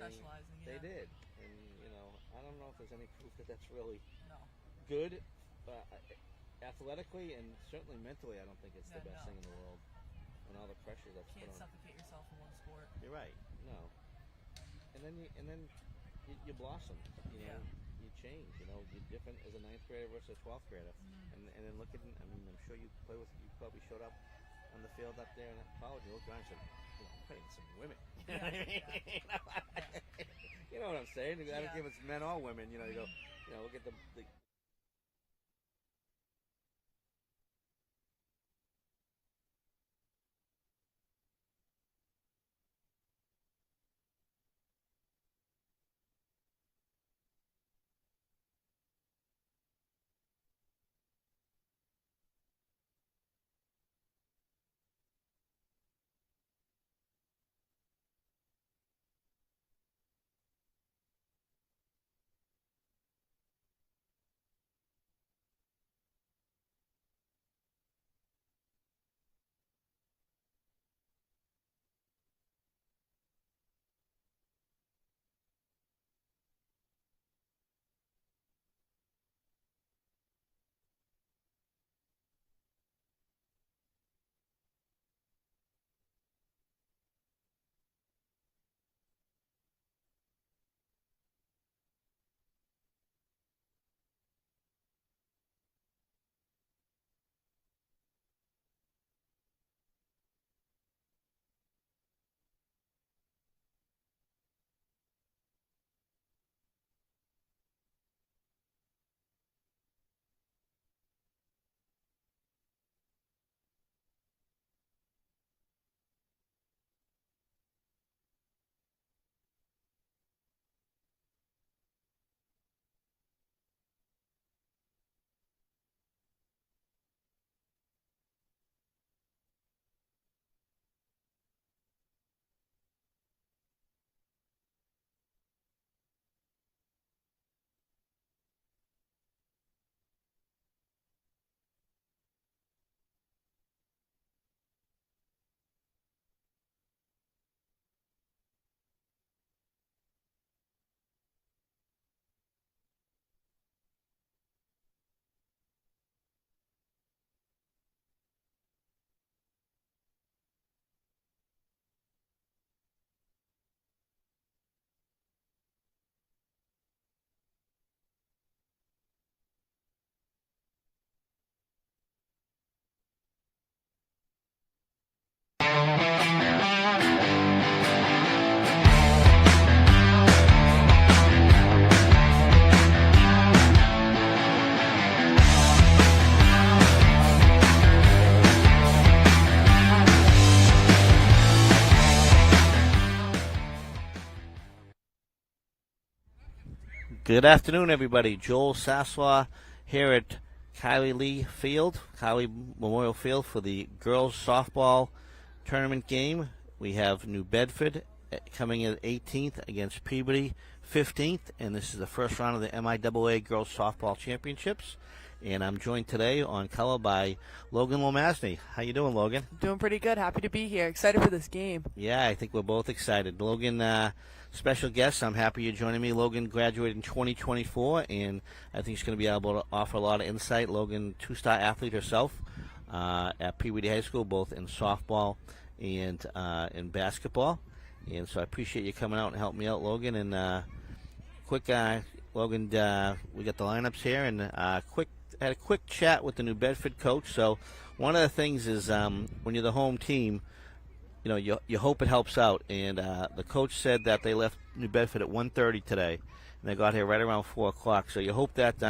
specializing. They did, and I don't know if there's any proof that that's really No. good, athletically and certainly mentally. I don't think it's the best thing in the world, and all the pressure that's Can't put on. suffocate yourself in one sport. You're right. No, and then you blossom. You change. You're different as a 9th grader versus a 12th grader, and then look at. I mean, I'm sure you probably showed up on the field up there in college. You looked around and said, I'm playing some women. You know what I'm saying? I don't care if it's men or women. You go, look at the Good afternoon, everybody. Joel Sasslaw here at Kylie Memorial Field for the girls softball tournament game. We have New Bedford coming in 18th against Peabody 15th, and this is the first round of the MIAA Girls Softball Championships. And I'm joined today on color by Logan Lomasny. How you doing, Logan? Doing pretty good. Happy to be here. Excited for this game. Yeah, I think we're both excited. Logan, special guest. I'm happy you're joining me. Logan graduated in 2024, and I think she's going to be able to offer a lot of insight. Logan, two-star athlete herself at Peabody High School, both in softball and in basketball. And so I appreciate you coming out and helping me out, Logan. And Logan, we got the lineups here, and had a quick chat with the New Bedford coach. So one of the things is when you're the home team, you hope it helps out. And the coach said that they left New Bedford at 1:30 today, and they got here right around 4 o'clock. So you hope that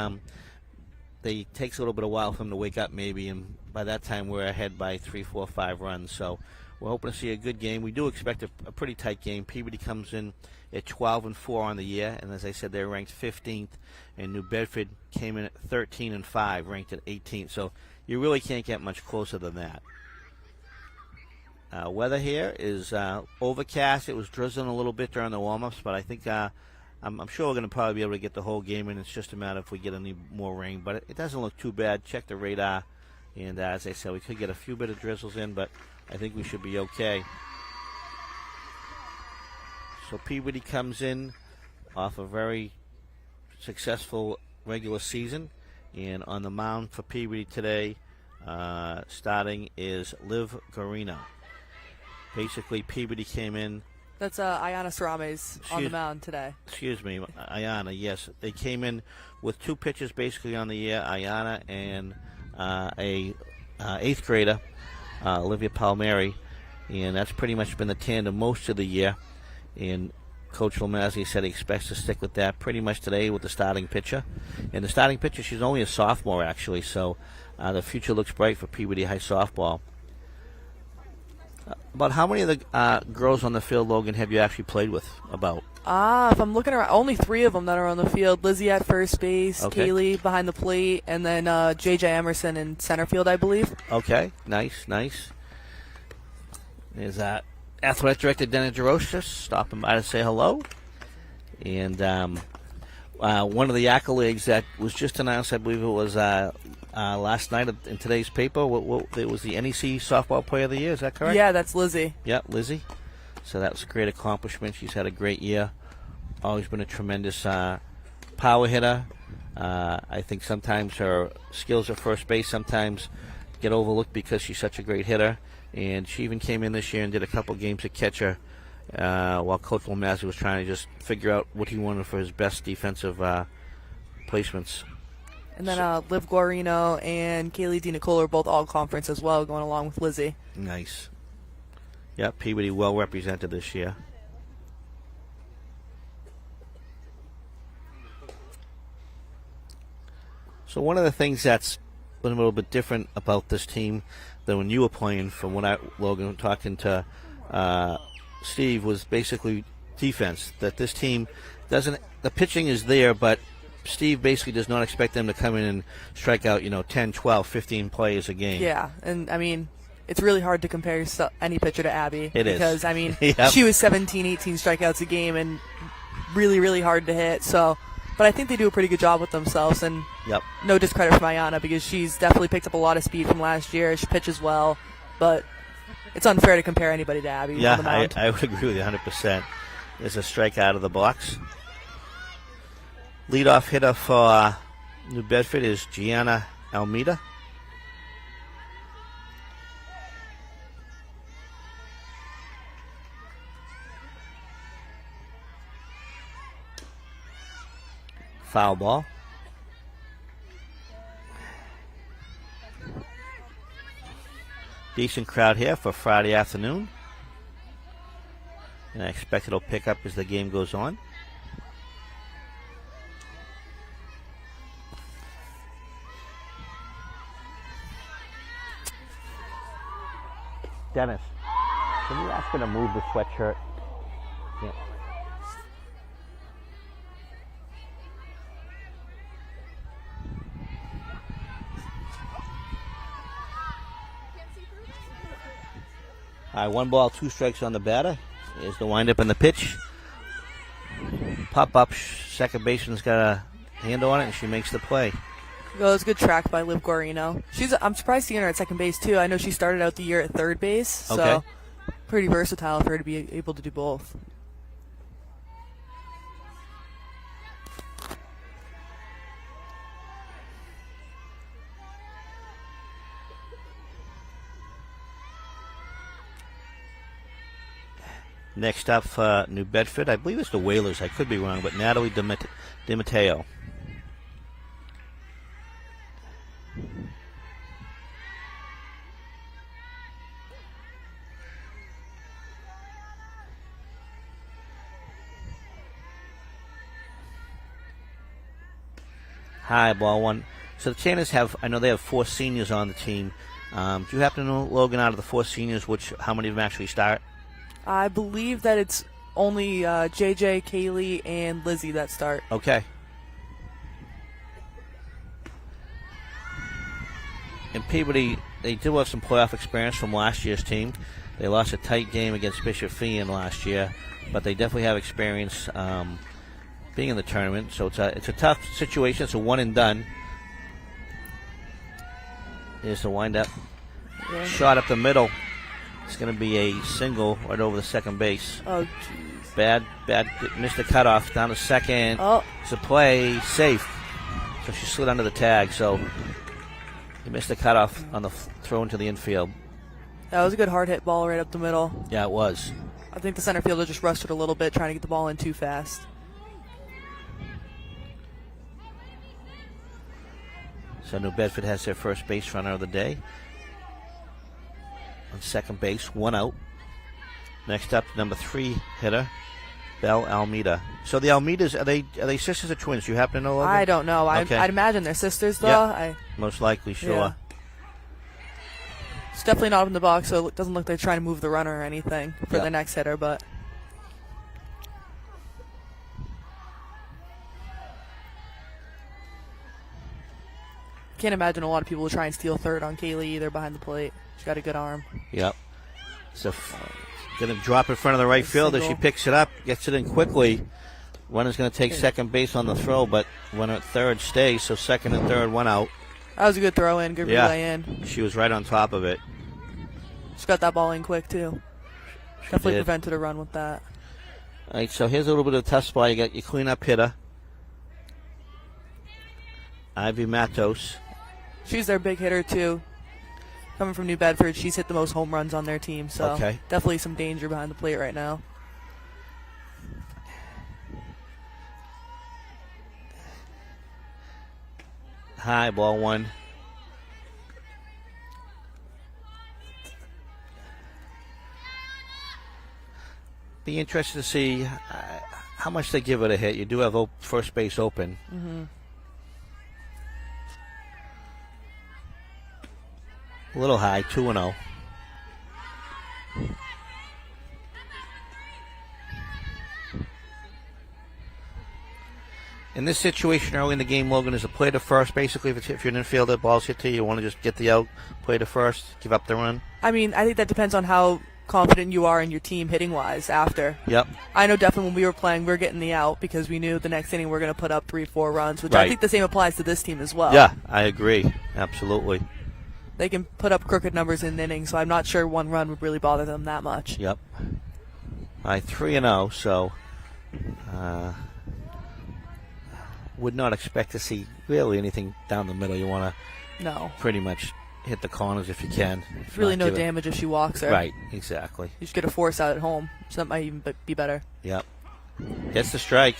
it takes a little bit of while for them to wake up maybe, and by that time we're ahead by 3, 4, 5 runs. So we're hoping to see a good game. We do expect a pretty tight game. Peabody comes in at 12-4 on the year, and as I said, they're ranked 15th, and New Bedford came in at 13-5, ranked at 18th. So you really can't get much closer than that. Weather here is overcast. It was drizzling a little bit during the warm-ups, but I think I'm sure we're going to probably be able to get the whole game in. It's just a matter if we get any more rain, but it doesn't look too bad. Check the radar, and as I said, we could get a few bit of drizzles in, but I think we should be okay. So Peabody comes in off a very successful regular season, and on the mound for Peabody today, starting is Liv Guarino. Basically, Peabody came in. That's Ayana Sarame's on the mound today. Excuse me, Ayana. Yes, they came in with two pitchers basically on the year, Ayana and a eighth grader, Olivia Palmieri, and that's pretty much been the tandem most of the year. And Coach Lamazzi said he expects to stick with that pretty much today with the starting pitcher. And the starting pitcher, she's only a sophomore actually, so the future looks bright for Peabody High softball. About how many of the girls on the field, Logan, have you actually played with? About? If I'm looking around, only 3 of them that are on the field. Lizzie at first base, Okay. Kaylee behind the plate, and then J.J. Emerson in center field, I believe. Okay, nice. There's Athletic Director Dennis Jaroshis stopping by to say hello. And one of the accolades that was just announced, I believe it was last night in today's paper, it was the NEC Softball Player of the Year, is that correct? Yeah, that's Lizzie. Yeah, Lizzie. So that was a great accomplishment. She's had a great year. Always been a tremendous power hitter. I think sometimes her skills at first base sometimes get overlooked because she's such a great hitter. And she even came in this year and did a couple games at catcher while Coach Lamazzi was trying to just figure out what he wanted for his best defensive placements. And then Liv Guarino and Kaylee DiNicola are both all-conference as well, going along with Lizzie. Nice. Yeah, Peabody well represented this year. So one of the things that's been a little bit different about this team than when you were playing, from when Logan, talking to Steve, was basically defense. That this team doesn't, the pitching is there, but Steve basically does not expect them to come in and strike out, 10, 12, 15 plays a game. Yeah, and I mean, it's really hard to compare any pitcher to Abby. It is. Because, I mean, Yep. she was 17, 18 strikeouts a game and really, really hard to hit. So, but I think they do a pretty good job with themselves. And Yep. no discredit for Ayana because she's definitely picked up a lot of speed from last year. She pitches well, but it's unfair to compare anybody to Abby on the mound. I would agree with you 100%. There's a strike out of the box. Leadoff hitter for New Bedford is Gianna Almeida. Foul ball. Decent crowd here for Friday afternoon. And I expect it'll pick up as the game goes on. Dennis, can you ask her to move the sweatshirt? Yeah. All right, 1 ball, 2 strikes on the batter. Here's the windup and the pitch. Pop up, second baseman's got a handle on it, and she makes the play. Well, it's a good track by Liv Guarino. I'm surprised seeing her at second base, too. I know she started out the year at third base, so Okay. pretty versatile for her to be able to do both. Next up for New Bedford, I believe it's the Whalers. I could be wrong, but Natalie DiMatteo. High ball one. So the Tanners I know they have 4 seniors on the team. Do you happen to know, Logan, out of the 4 seniors, how many of them actually start? I believe that it's only JJ, Kaylee, and Lizzie that start. Okay. And Peabody, they do have some playoff experience from last year's team. They lost a tight game against Bishop Feian last year, but they definitely have experience being in the tournament. So it's a tough situation. It's a one and done. Here's the windup. Shot up the middle. It's going to be a single right over the second base. Oh, jeez. Bad, missed the cutoff. Down to second. Oh. It's a play, safe. So she slid under the tag. So he missed the cutoff on the throw into the infield. That was a good hard hit ball right up the middle. Yeah, it was. I think the center fielder just rushed it a little bit, trying to get the ball in too fast. So New Bedford has their first base runner of the day. On second base, 1 out. Next up, number 3 hitter, Belle Almeida. So the Almeidas, are they sisters or twins? Do you happen to know? Logan? I don't know. Okay. I'd imagine they're sisters, though. Yep. Most likely, sure. Yeah. It's definitely not up in the box, so it doesn't look like they're trying to move the runner or anything for the next hitter, but... Can't imagine a lot of people will try and steal third on Kaylee either behind the plate. She's got a good arm. Yep. So going to drop in front of the right fielder. She picks it up, gets it in quickly. Runner's going to take second base on the throw, but runner at third stays, so second and third, 1 out. That was a good throw in, good relay in. She was right on top of it. She got that ball in quick, too. Definitely prevented a run with that. All right, so here's a little bit of a tough spot. You got your cleanup hitter, Ivy Matos. She's their big hitter, too. Coming from New Bedford, she's hit the most home runs on their team, so definitely some danger behind the plate right now. High, ball 1. Be interested to see how much they give it a hit. You do have first base open. Mm-hmm. A little high, 2-0. In this situation early in the game, Logan, is a play to first. Basically, if you're an infielder, ball's hit to you, you want to just get the out, play to first, give up the run? I mean, I think that depends on how confident you are in your team hitting-wise after. Yep. I know definitely when we were playing, we were getting the out because we knew the next inning we were going to put up 3-4 runs, which I think the same applies to this team as well. Yeah, I agree. Absolutely. They can put up crooked numbers in an inning, so I'm not sure 1 run would really bother them that much. Yep. All right, 3-0, so would not expect to see really anything down the middle. You want to pretty much hit the corners if you can. Really no damage if she walks her. Right, exactly. You just get a force out at home, so that might even be better. Yep. Gets the strike.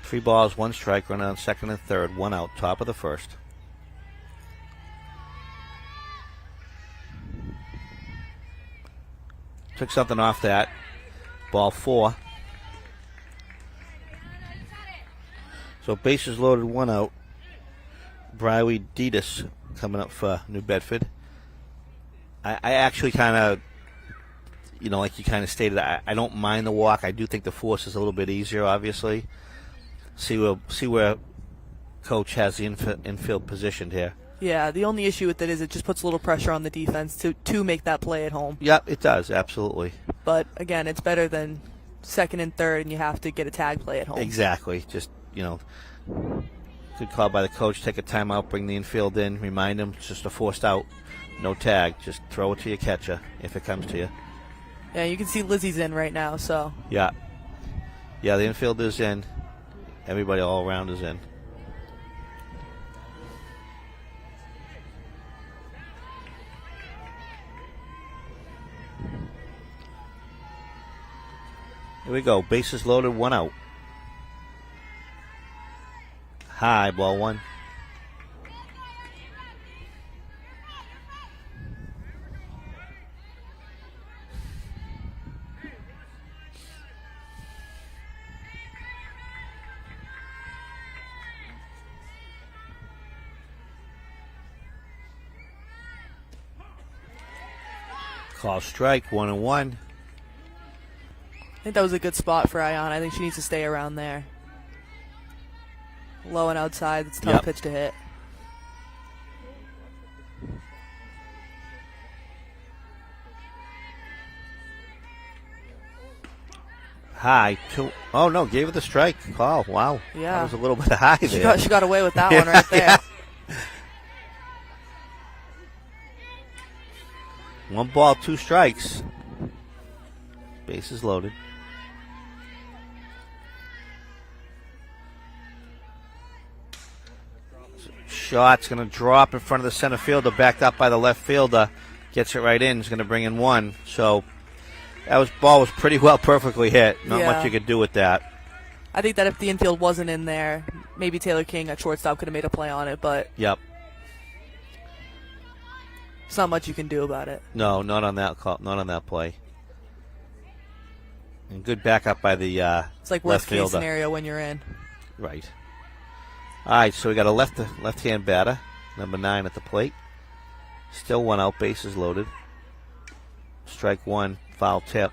Three balls, 1 strike, runner on second and third, 1 out, top of the first. Took something off that. Ball 4. So bases loaded, 1 out. Briley Detus coming up for New Bedford. I actually kind of, like you kind of stated, I don't mind the walk. I do think the force is a little bit easier, obviously. See where Coach has the infield positioned here. Yeah, the only issue with it is it just puts a little pressure on the defense to make that play at home. Yep, it does, absolutely. But, again, it's better than second and third and you have to get a tag play at home. Exactly. Just, good call by the coach. Take a timeout, bring the infield in, remind him it's just a forced out. No tag. Just throw it to your catcher if it comes to you. Yeah, you can see Lizzie's in right now, so. Yeah. Yeah, the infield is in. Everybody all around is in. Here we go. Bases loaded, 1 out. High, ball 1. Call strike, 1-1. I think that was a good spot for Ayan. I think she needs to stay around there. Low and outside. It's a tough pitch to hit. High. Oh, no, gave it the strike. Call. Wow. Yeah. That was a little bit high there. She got away with that one right there. Yeah. 1 ball, 2 strikes. Bases loaded. Shot's going to drop in front of the center fielder, backed up by the left fielder. Gets it right in. He's going to bring in 1. So that ball was pretty well perfectly hit. Not much you could do with that. I think that if the infield wasn't in there, maybe Taylor King at shortstop could have made a play on it, but yep. There's not much you can do about it. No, not on that call, not on that play. And good backup by the it's like left worst case fielder. Scenario when you're in. Right. All right, so we got a left-hand batter, number 9 at the plate. Still 1 out, bases loaded. Strike 1, foul tip.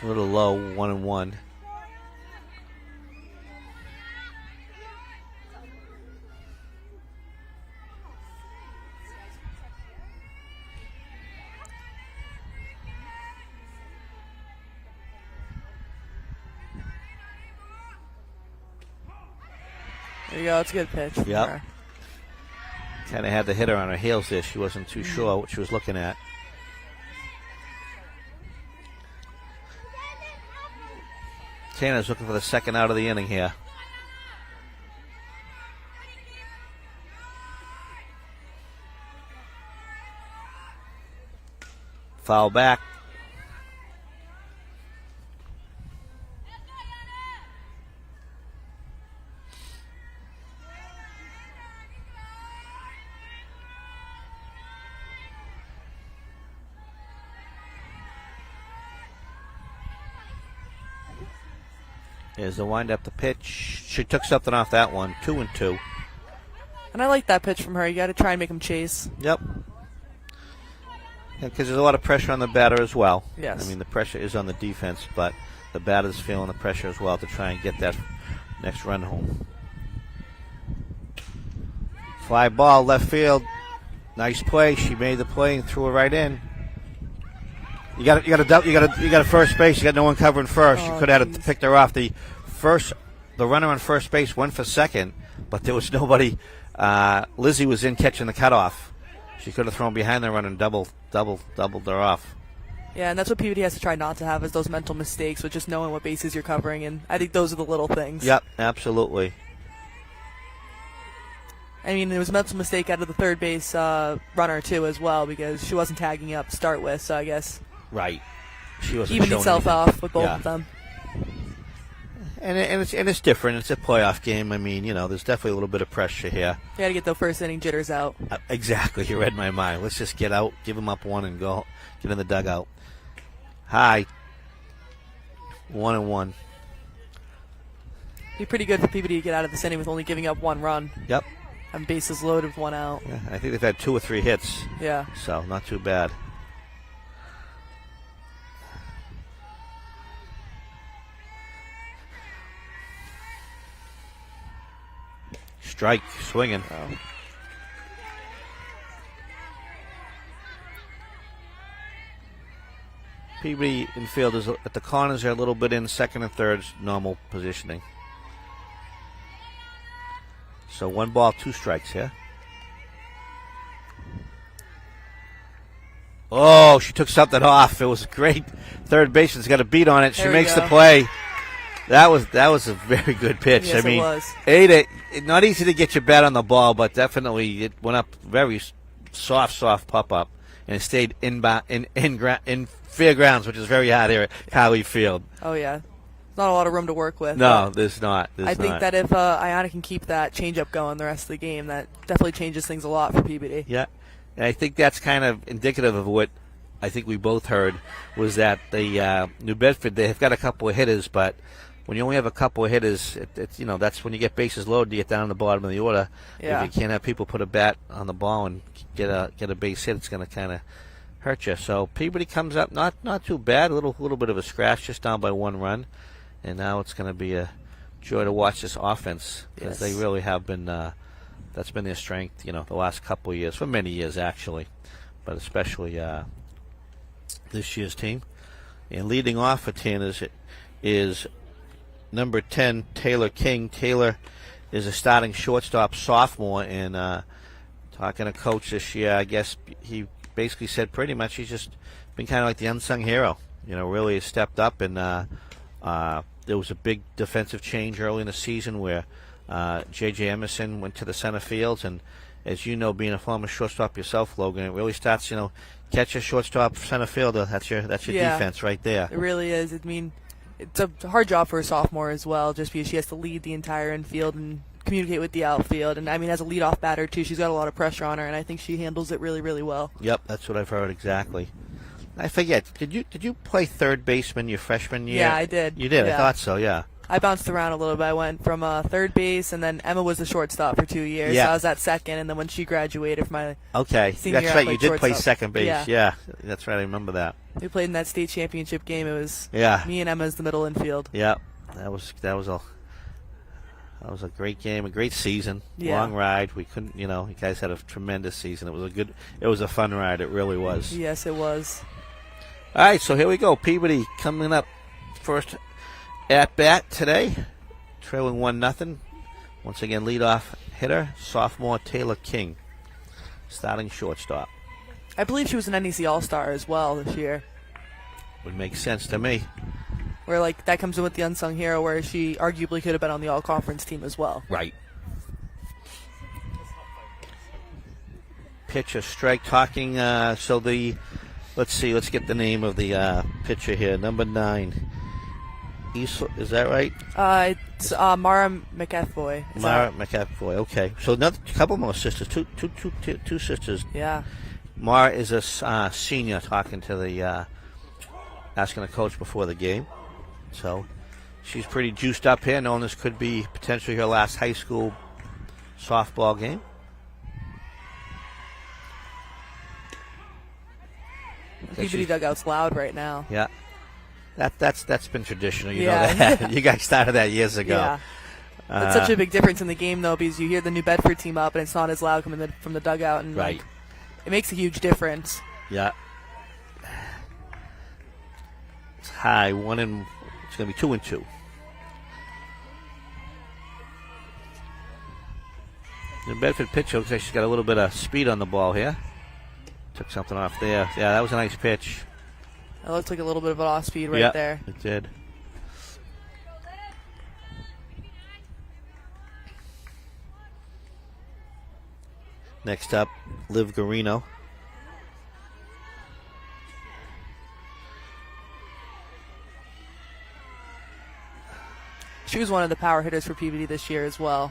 A little low, 1-1. There you go. It's a good pitch. Yep. Kind of had the hitter on her heels there. She wasn't too sure what she was looking at. Tanner's looking for the second out of the inning here. Foul back. There's the wind-up, the pitch. She took something off that one. 2-2. And I like that pitch from her. You got to try and make him chase. Yep. Because there's a lot of pressure on the batter as well. Yes. I mean, the pressure is on the defense, but the batter's feeling the pressure as well to try and get that next run home. Fly ball, left field. Nice play. She made the play and threw it right in. You got a first base. You got no one covering first. You could have picked her off. The runner on first base went for second, but there was nobody. Lizzie was in catching the cutoff. She could have thrown behind the run and doubled her off. Yeah, and that's what PVD has to try not to have is those mental mistakes with just knowing what bases you're covering, and I think those are the little things. Yep, absolutely. I mean, there was a mental mistake out of the third base runner too as well because she wasn't tagging up to start with, so I guess. Right. She wasn't evened showing itself anything. off with both of them. And it's different. It's a playoff game. I mean, there's definitely a little bit of pressure here. You got to get the first inning jitters out. Exactly. You read my mind. Let's just get out, give them up 1, and go get in the dugout. High. 1-1. Be pretty good for PVD to get out of this inning with only giving up 1 run. Yep. And bases loaded with 1 out. Yeah, I think they've had 2 or 3 hits. Yeah. So not too bad. Strike, swinging. Oh. PB infield is at the corners. They're a little bit in second and third, normal positioning. So 1 ball, 2 strikes here. Oh, she took something off. It was a great third baseman's got a beat on it. She makes the play. That was a very good pitch. Yes, I mean, it was. Not easy to get your bat on the ball, but definitely it went up very soft pop up, and it stayed in fair grounds, which is very hard here at Cowley Field. Oh yeah, not a lot of room to work with. No, there's not. I think that if Ayana can keep that changeup going the rest of the game, that definitely changes things a lot for PBD. Yeah, and I think that's kind of indicative of what I think we both heard was that the New Bedford, they have got a couple of hitters, but when you only have a couple of hitters, it's that's when you get bases loaded, you get down to the bottom of the order. Yeah. If you can't have people put a bat on the ball and get a base hit, it's going to kind of hurt you. So Peabody comes up not too bad. A little bit of a scratch, just down by 1 run, and now it's going to be a joy to watch this offense because they really have been. That's been their strength, the last couple of years, for many years actually, but especially this year's team. And leading off for Tanners is number 10, Taylor King. Taylor is a starting shortstop sophomore, and talking to Coach this year, I guess he basically said pretty much he's just been kind of like the unsung hero. Really has stepped up, and there was a big defensive change early in the season where J.J. Emerson went to the center fields, and as you know, being a former shortstop yourself, Logan, it really starts, catch a shortstop center fielder. That's your defense right there. It really is. I mean, it's a hard job for a sophomore as well, just because she has to lead the entire infield and communicate with the outfield. And, I mean, as a leadoff batter, too, she's got a lot of pressure on her, and I think she handles it really, really well. Yep, that's what I've heard exactly. I forget, did you play third baseman your freshman year? Yeah, I did. You did? Yeah. I thought so, yeah. I bounced around a little bit. I went from third base, and then Emma was the shortstop for 2 years. Yeah. So I was at second, and then when she graduated from my senior that's year, right. I You played did play shortstop. second base. Yeah, that's right. I remember that. We played in that state championship game. It was me and Emma as the middle infield. Yeah, that was a great game, a great season, long ride. We couldn't, you guys had a tremendous season. It was a fun ride. It really was. Yes, it was. All right, so here we go. Peabody coming up first at bat today, trailing 1-0. Once again, leadoff hitter, sophomore Taylor King, starting shortstop. I believe she was an NEC All-Star as well this year. Would make sense to me. Where that comes in with the unsung hero, where she arguably could have been on the All-Conference team as well. Right. Pitch a strike. Talking. Let's see. Let's get the name of the pitcher here. Number 9. Is that right? It's Mara McEvoy. Mara McEvoy. Okay. So a couple more sisters. Two sisters. Yeah. Mara is a senior. Talking to the asking the coach before the game. So she's pretty juiced up here, knowing this could be potentially her last high school softball game. Peabody dugout's loud right now. Yeah. That's been traditional. You know that. You guys started that years ago. Yeah. It's such a big difference in the game, though, because you hear the New Bedford team up, and it's not as loud coming from the dugout. And right. It makes a huge difference. Yeah. It's high. It's going to be 2-2. The Bedford pitcher looks like she's got a little bit of speed on the ball here. Took something off there. Yeah, that was a nice pitch. It looked like a little bit of an off speed right there. It did. Next up, Liv Garino. She was one of the power hitters for Peabody this year as well.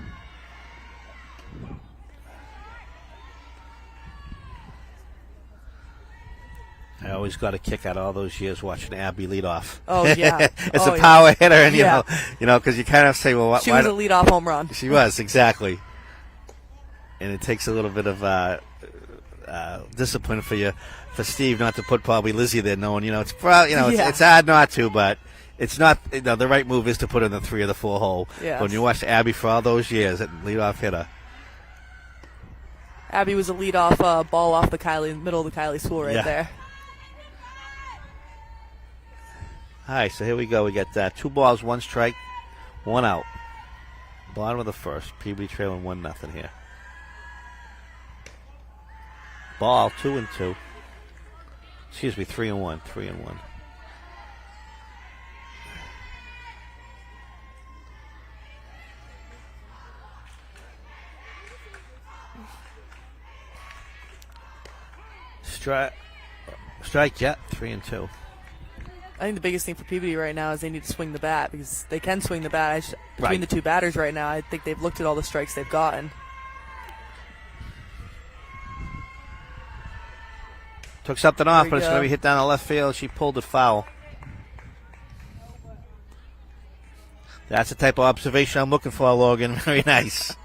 I always got a kick out of all those years watching Abby lead off. Oh, yeah. As a power hitter, and you know, because you kind of say, well, she was a leadoff home run. She was, exactly. And it takes a little bit of discipline for Steve not to put probably Lizzie there, knowing, it's probably, it's hard not to, but it's not, the right move is to put in the 3 or the 4 hole. Yes. When you watch Abby for all those years, at leadoff hitter. Abby was a leadoff ball off the middle of the Kylie school right there. All right, so here we go. We got 2 balls, 1 strike, 1 out. Bottom of the first. Peabody trailing 1-0 here. Ball 2-2. Excuse me, 3-1. 3-1. Strike, yeah, 3-2. I think the biggest thing for Peabody right now is they need to swing the bat, because they can swing the bat. Between the 2 batters right now, I think they've looked at all the strikes they've gotten. Took something off, but it's going to be hit down the left field. She pulled it foul. That's the type of observation I'm looking for, Logan. Very nice.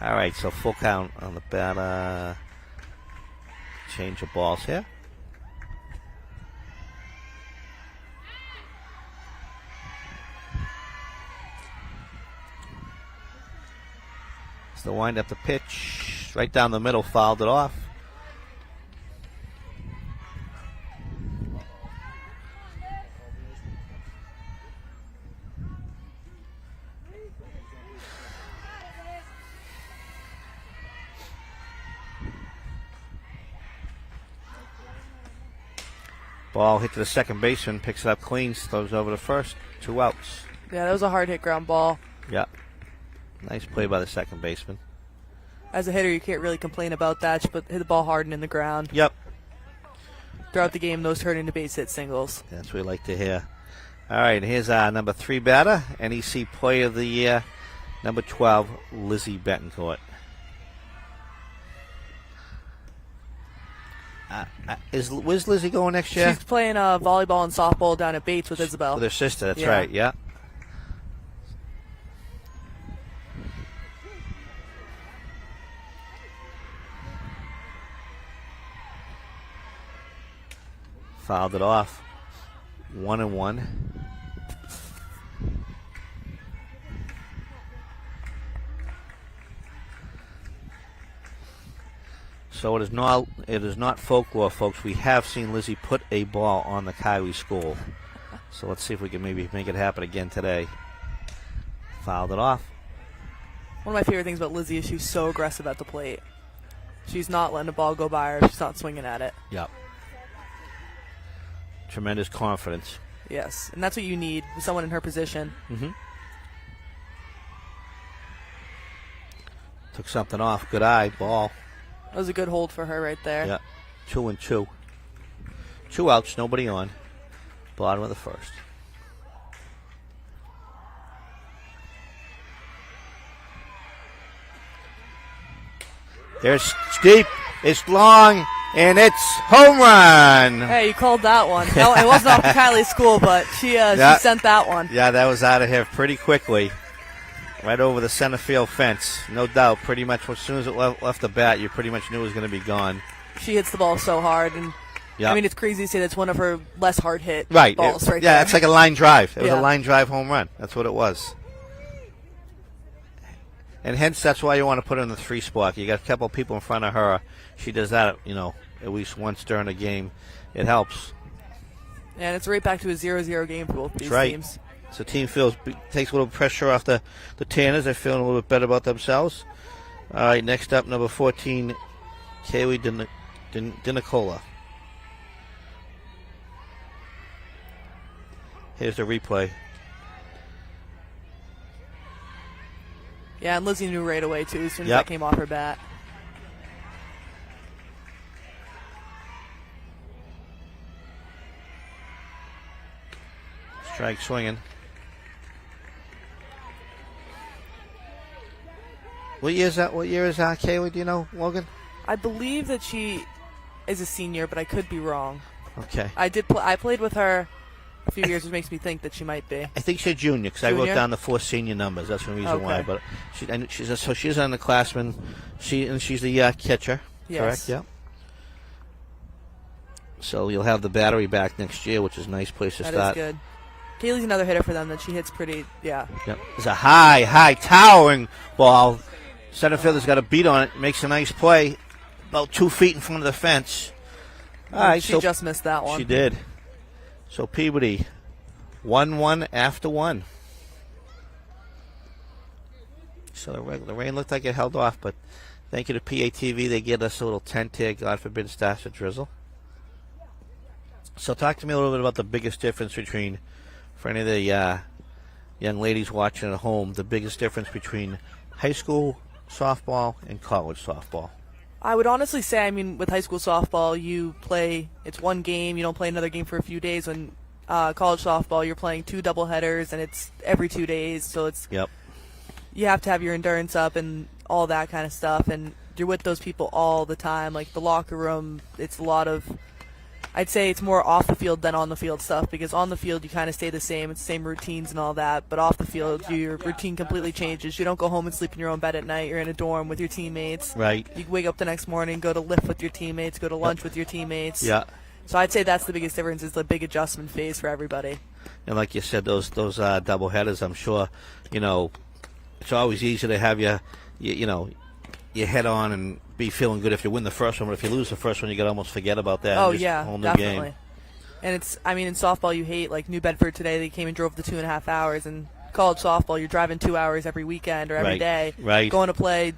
All right, so full count on the batter. Change of balls here. So wind up the pitch. Right down the middle, fouled it off. Ball hit to the second baseman, picks it up clean, throws over to first. 2 outs. Yeah, that was a hard hit ground ball. Yeah. Nice play by the second baseman. As a hitter, you can't really complain about that, but hit the ball hard and in the ground. Yep. Throughout the game, those turned into base hit singles. That's what we like to hear. All right, here's our number 3 batter, NEC Player of the Year, number 12, Lizzie Betancourt. Where's Lizzie going next year? She's playing volleyball and softball down at Bates with Isabel. With her sister, that's right, yeah. Fouled it off. 1-1. So it is not folklore, folks. We have seen Lizzie put a ball on the Kylie School. So let's see if we can maybe make it happen again today. Fouled it off. One of my favorite things about Lizzie is she's so aggressive at the plate. She's not letting the ball go by her. She's not swinging at it. Yep. Tremendous confidence. Yes, and that's what you need with someone in her position. Mm-hmm. Took something off. Good eye. Ball. That was a good hold for her right there. Yeah. 2-2. 2 outs. Nobody on. Bottom of the first. It's deep. It's long. And it's home run. Hey, you called that one. No, it wasn't off the Kylie School, but she sent that one. Yeah, that was out of here pretty quickly. Right over the center field fence. No doubt. Pretty much as soon as it left the bat, you pretty much knew it was going to be gone. She hits the ball so hard. And I mean, it's crazy to say that's one of her less hard hit balls right there. Yeah, it's like a line drive. It was a line drive home run. That's what it was. And hence, that's why you want to put her in the 3 spot. You got a couple of people in front of her. She does that, at least once during a game. It helps. And it's right back to a 0-0 game for both these teams. So team takes a little pressure off the Tanners. They're feeling a little bit better about themselves. All right, next up, number 14, Kaylee Dinicola. Here's the replay. Yeah, and Lizzie knew right away, too, as soon as that came off her bat. Strike swinging. What year is Kaylee? Do you know, Logan? I believe that she is a senior, but I could be wrong. Okay. I played with her a few years, which makes me think that she might be. I think she's junior because I wrote down the 4 senior numbers. That's the reason why. But she's on the classman. She's the catcher. Yes. Correct. Yeah. So you'll have the battery back next year, which is a nice place to start. That is good. Kaylee's another hitter for them that she hits pretty. Yeah. Yep. It's a high, towering ball. Center fielder's got a beat on it. Makes a nice play, about 2 feet in front of the fence. All right. She just missed that one. She did. So Peabody, 1-1 after 1. So the rain looked like it held off, but thank you to PATV. They get us a little tent here. God forbid it starts to drizzle. So talk to me a little bit about the biggest difference between, for any of the young ladies watching at home, the biggest difference between high school softball and college softball. I would honestly say, with high school softball, it's one game, you don't play another game for a few days. When college softball, you're playing 2 doubleheaders, and it's every 2 days, so you have to have your endurance up and all that kind of stuff, and you're with those people all the time. Like the locker room, it's a lot of I'd say it's more off the field than on the field stuff, because on the field you kind of stay the same. It's the same routines and all that. But off the field, your routine completely changes. You don't go home and sleep in your own bed at night. You're in a dorm with your teammates. Right. You wake up the next morning, go to lift with your teammates, go to lunch with your teammates. Yeah. So I'd say that's the biggest difference, is the big adjustment phase for everybody. And like you said, those double headers, I'm sure, it's always easy to have your head on and be feeling good if you win the first one, but if you lose the first one, you got to almost forget about that. Oh, and just yeah, whole new definitely. Game. And in softball, you hate, like New Bedford today, they came and drove the 2.5 hours. And college softball, you're driving 2 hours every weekend or every day. Right. Going to play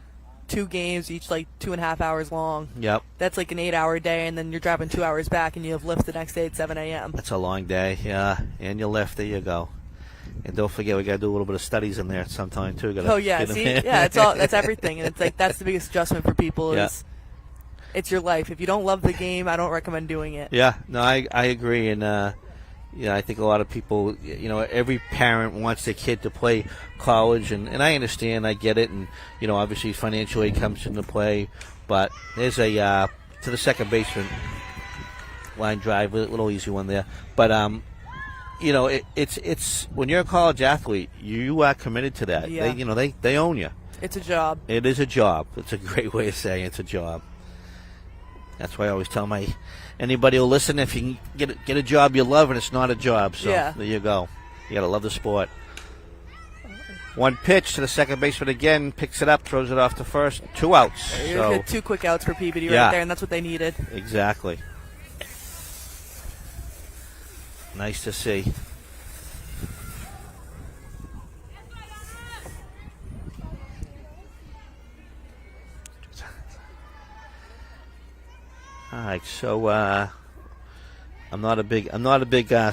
2 games, each like 2.5 hours long. Yep. That's like an 8-hour day, and then you're driving 2 hours back, and you have lift the next day at 7 a.m. That's a long day, yeah. And you lift, there you go. And don't forget, we got to do a little bit of studies in there at some time too. Oh yeah, see, yeah, that's everything, and it's like that's the biggest adjustment for people is it's your life. If you don't love the game, I don't recommend doing it. Yeah, no, I agree, and I think a lot of people, every parent wants their kid to play college, and I understand, I get it, and obviously financial aid comes into play, but there's a to the second baseman line drive, a little easy one there, but it's when you're a college athlete, you are committed to that. Yeah. They own you. It's a job. It is a job. It's a great way of saying it's a job. That's why I always tell anybody who'll listen, if you can get a job you love and it's not a job. So there you go. You got to love the sport. One pitch to the second baseman again, picks it up, throws it off to first. 2 outs. So 2 quick outs for Peabody right there, and that's what they needed. Exactly. Nice to see. All right, so I'm not a big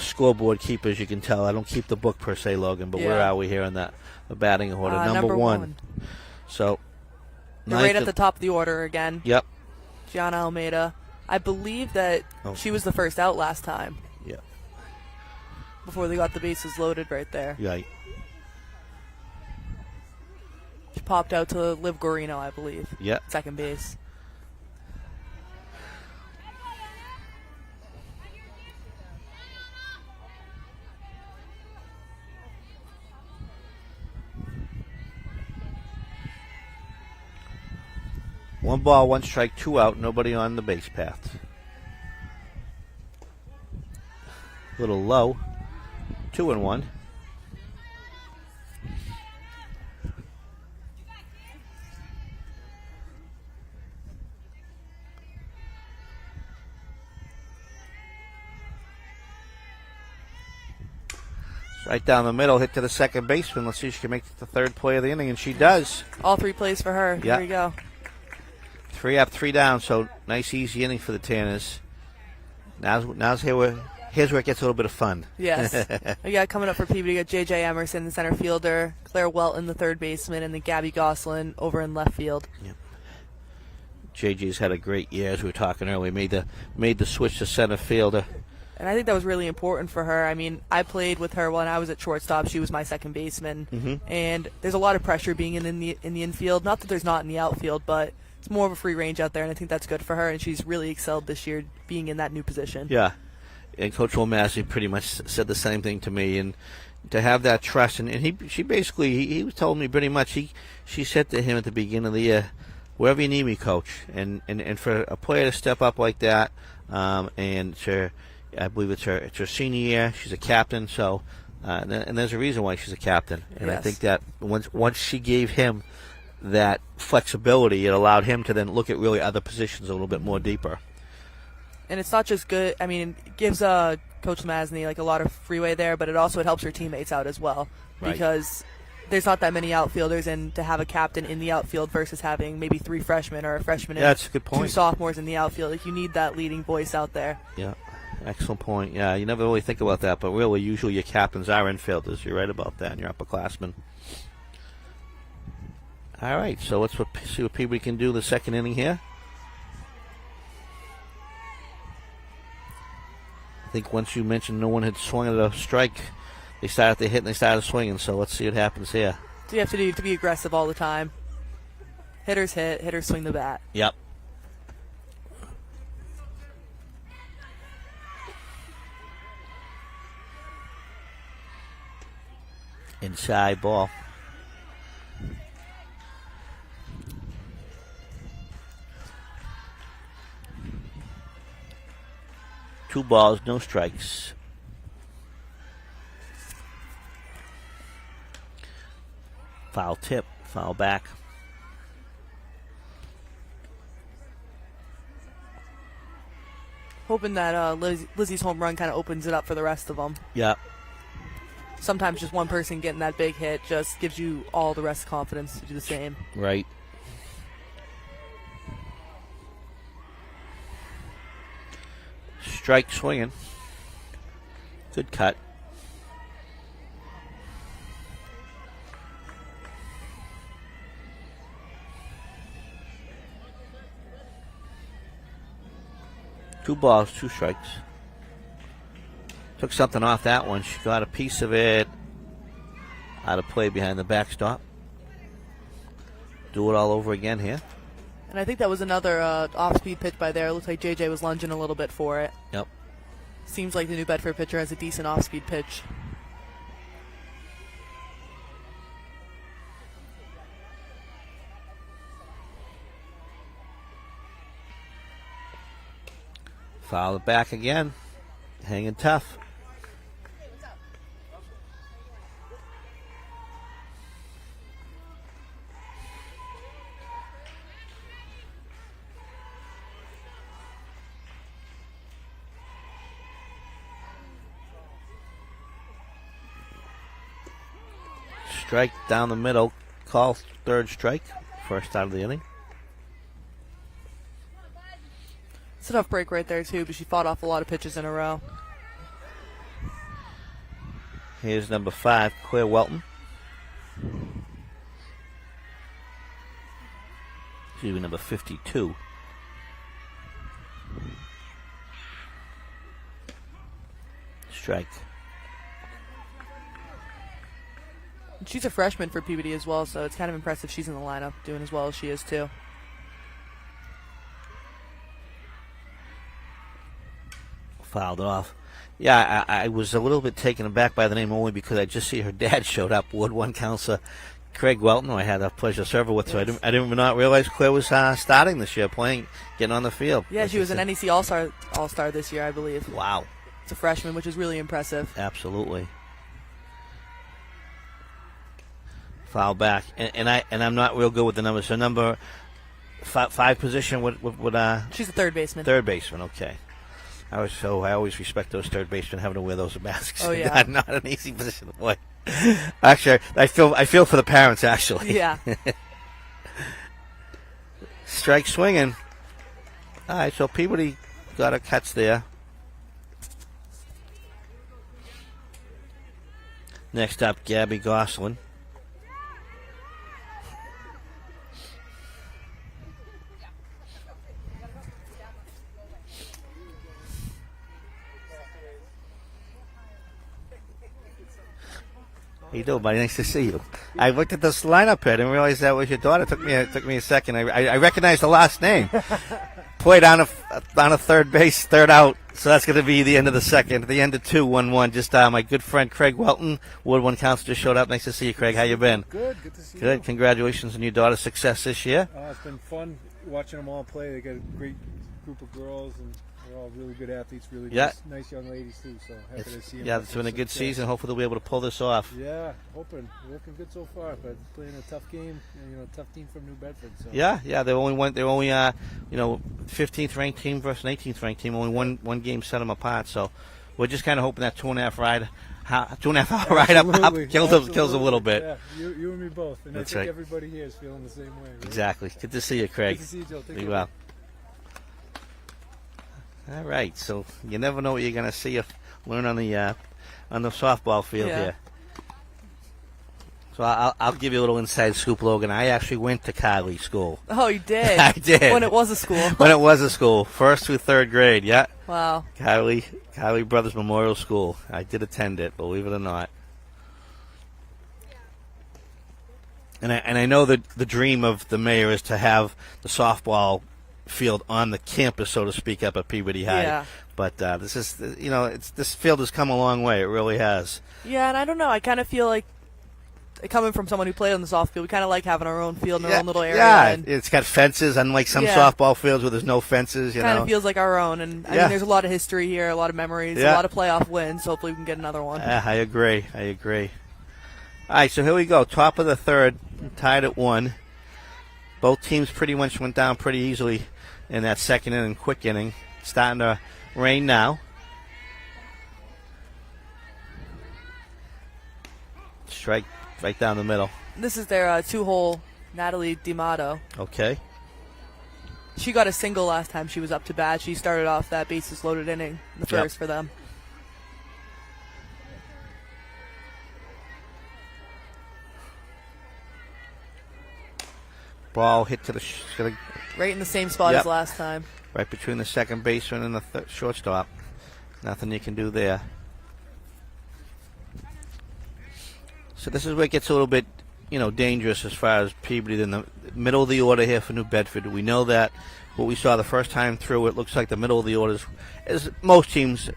scoreboard keeper, as you can tell. I don't keep the book per se, Logan. But where are we here in the batting order? Number one. So they're right at the top of the order again. Yep. Gianna Almeida. I believe that she was the first out last time. Yeah. Before they got the bases loaded right there. Right. She popped out to Liv Gorino, I believe. Yeah. Second base. One ball, 1 strike, 2 out, nobody on the base path. Little low. 2-1. Right down the middle, hit to the second baseman. Let's see if she can make it the third play of the inning, and she does. All 3 plays for her. Here we go. 3 up, 3 down, so nice, easy inning for the Tanners. Here's where it gets a little bit of fun. Yes. We got coming up for Peabody, we got J.J. Emerson, the center fielder, Claire Welton, the third baseman, and then Gabby Goslin over in left field. Yep. J.J.'s had a great year, as we were talking earlier. Made the switch to center fielder. And I think that was really important for her. I mean, I played with her when I was at shortstop. She was my second baseman. Mm-hmm. And there's a lot of pressure being in the infield. Not that there's not in the outfield, but it's more of a free range out there, and I think that's good for her, and she's really excelled this year being in that new position. Yeah. And Coach Will Massey pretty much said the same thing to me, and to have that trust, and he was telling me pretty much, she said to him at the beginning of the year, wherever you need me, Coach, and for a player to step up like that, and I believe it's her senior year, she's a captain, so and there's a reason why she's a captain, and yes. I think that once she gave him that flexibility, it allowed him to then look at really other positions a little bit more deeper. And it's not just good. I mean, it gives Coach Masney like a lot of freeway there, but it helps her teammates out as well, right. Because there's not that many outfielders, and to have a captain in the outfield versus having maybe 3 freshmen or a freshman and that's a good point. 2 sophomores in the outfield, like you need that leading voice out there. Yeah, excellent point. Yeah, you never really think about that, but really, usually your captains are infielders. You're right about that, and your upperclassmen. All right, so let's see what Peabody can do the second inning here. I think once you mentioned no one had swung at a strike, they started to hit and they started swinging, so let's see what happens here. So you have to do to be aggressive all the time. Hitters hit, hitters swing the bat. Yep. Inside ball. Two balls, no strikes. Foul tip, foul back. Hoping that Lizzie's home run kind of opens it up for the rest of them. Yeah. Sometimes just one person getting that big hit just gives you all the rest confidence to do the same. Right. Strike swinging. Good cut. Two balls, two strikes. Took something off that one. She got a piece of it out of play behind the backstop. Do it all over again here. And I think that was another off-speed pitch by there. It looks like JJ was lunging a little bit for it. Yep. Seems like the New Bedford pitcher has a decent off-speed pitch. Foul it back again. Hanging tough. Strike down the middle. Call third strike. First out of the inning. It's a tough break right there, too, but she fought off a lot of pitches in a row. Here's number 5, Claire Welton. She's number 52. Strike. She's a freshman for PBD as well, so it's kind of impressive she's in the lineup doing as well as she is, too. Fouled it off. Yeah, I was a little bit taken aback by the name only because I just see her dad showed up, Ward 1 counselor Craig Welton, who I had the pleasure to serve with. Yes. So I didn't not realize Claire was starting this year, getting on the field. Yeah, she was an NEC All-Star this year, I believe. Wow. It's a freshman, which is really impressive. Absolutely. Foul back, and I'm not real good with the numbers. So number 5 position, what she's a third baseman. Third baseman, okay. I always respect those third basemen having to wear those masks. Oh yeah, not an easy position to play. Actually, I feel for the parents. Actually, yeah. Strike swinging. All right, so Peabody got a catch there. Next up, Gabby Gosselin. How you doing, buddy? Nice to see you. I looked at this lineup here. I didn't realize that was your daughter. It took me a second. I recognized the last name. Played on a third base, third out. So that's going to be the end of the second. The end of 2-1-1. Just my good friend Craig Welton, Ward 1 counselor, just showed up. Nice to see you, Craig. How you been? Good to see you. Good. Congratulations on your daughter's success this year. It's been fun watching them all play. They got a great group of girls, and they're all really good athletes, really nice young ladies too. So happy to see them. Yeah, it's been a good season. Hopefully they'll be able to pull this off. Yeah, hoping. We're looking good so far, but playing a tough game, tough team from New Bedford. So. Yeah, they only 15th ranked team versus an 18th ranked team. Only one game set them apart. So we're just kind of hoping that 2.5 hour ride up kills a little bit. Yeah, you and me both. And That's I think right. everybody here is feeling the same way. Right? Exactly. Good to see you, Craig. Good to see you, Joe. Be well. All right, so you never know what you're going to see or learn on the softball field here. So I'll give you a little inside scoop, Logan. I actually went to Kylie school. Oh, you did? I did. When it was a school. When it was a school, 1st through 3rd grade. Yeah. Wow. Kylie Brothers Memorial School. I did attend it, believe it or not. And I know that the dream of the mayor is to have the softball field on the campus, so to speak, up at Peabody High. Yeah. But this is, this field has come a long way. It really has. Yeah, and I don't know. I kind of feel like coming from someone who played on the softball, we kind of like having our own field in our own little area. Yeah, and it's got fences, unlike some softball fields where there's no fences. Kind of feels like our own. And I mean, there's a lot of history here, a lot of memories, a lot of playoff wins. Hopefully we can get another one. I agree. All right, so here we go. Top of the third, tied at 1. Both teams pretty much went down pretty easily in that second inning, quick inning. It's starting to rain now. Strike right down the middle. This is their 2-hole Natalie D'Amato. Okay. She got a single last time she was up to bat. She started off that bases loaded inning, the first for them. Ball hit to the right in the same spot as last time. Right between the second baseman and the shortstop. Nothing you can do there. So this is where it gets a little bit, dangerous as far as Peabody in the middle of the order here for New Bedford. We know that what we saw the first time through, it looks like the middle of the order is most teams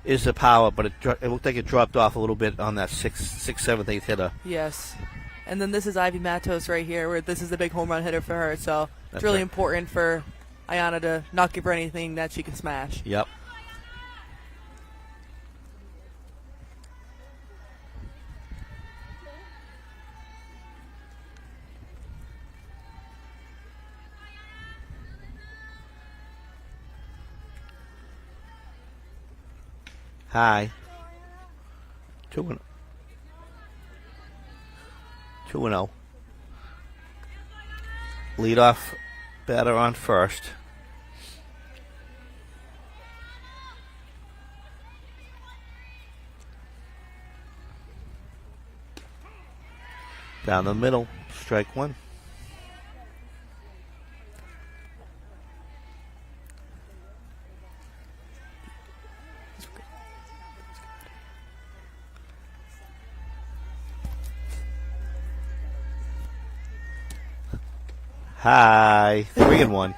is the power, but it looked like it dropped off a little bit on that 6th, 7th, 8th hitter. Yes. And then this is Ivy Matos right here, where this is the big home run hitter for her. So it's really important for Ayana to not give her anything that she can smash. Yep. High. 2-0. Leadoff batter on first. Down the middle, strike 1. Hi, 3-1.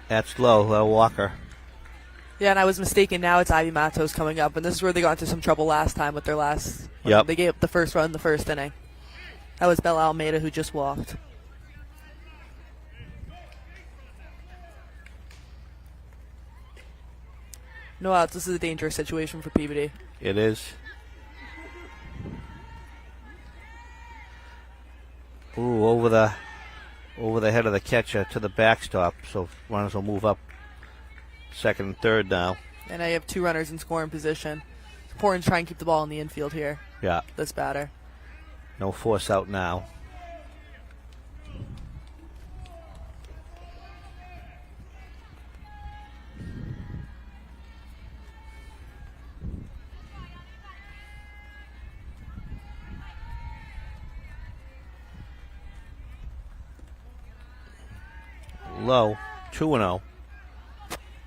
That's low, Walker. Yeah, and I was mistaken. Now it's Ivy Matos coming up, and this is where they got into some trouble last time with their last. Yep. They gave up the first run in the first inning. That was Bella Almeida who just walked. No outs. This is a dangerous situation for Peabody. It is. Ooh, over the head of the catcher to the backstop, so runners will move up second and third now. And now you have 2 runners in scoring position. It's important to try and keep the ball in the infield here. Yeah. This batter. No force out now. Low, 2-0. A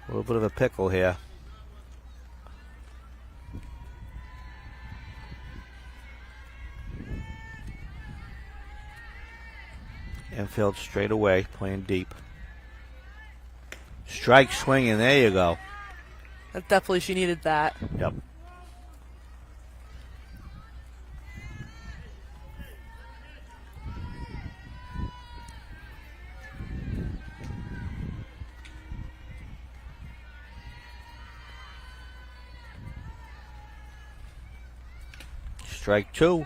little bit of a pickle here. Infield straight away, playing deep. Strike swinging, there you go. That definitely, she needed that. Yep. Strike 2.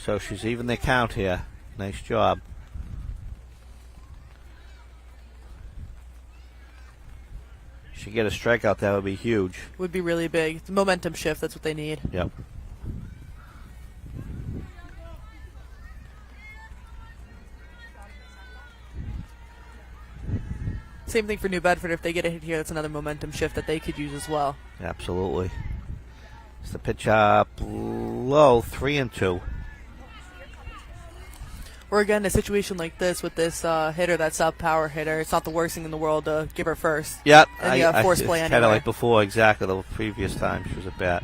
So she's even the count here. Nice job. She get a strikeout, that would be huge. Would be really big. It's a momentum shift. That's what they need. Yep. Same thing for New Bedford. If they get a hit here, that's another momentum shift that they could use as well. Absolutely. It's the pitch up low, 3-2. Or again, a situation like this with this hitter that's a power hitter, it's not the worst thing in the world to give her first. Yep. And you have force play anyway. Kind of like before, exactly, the previous time she was at bat.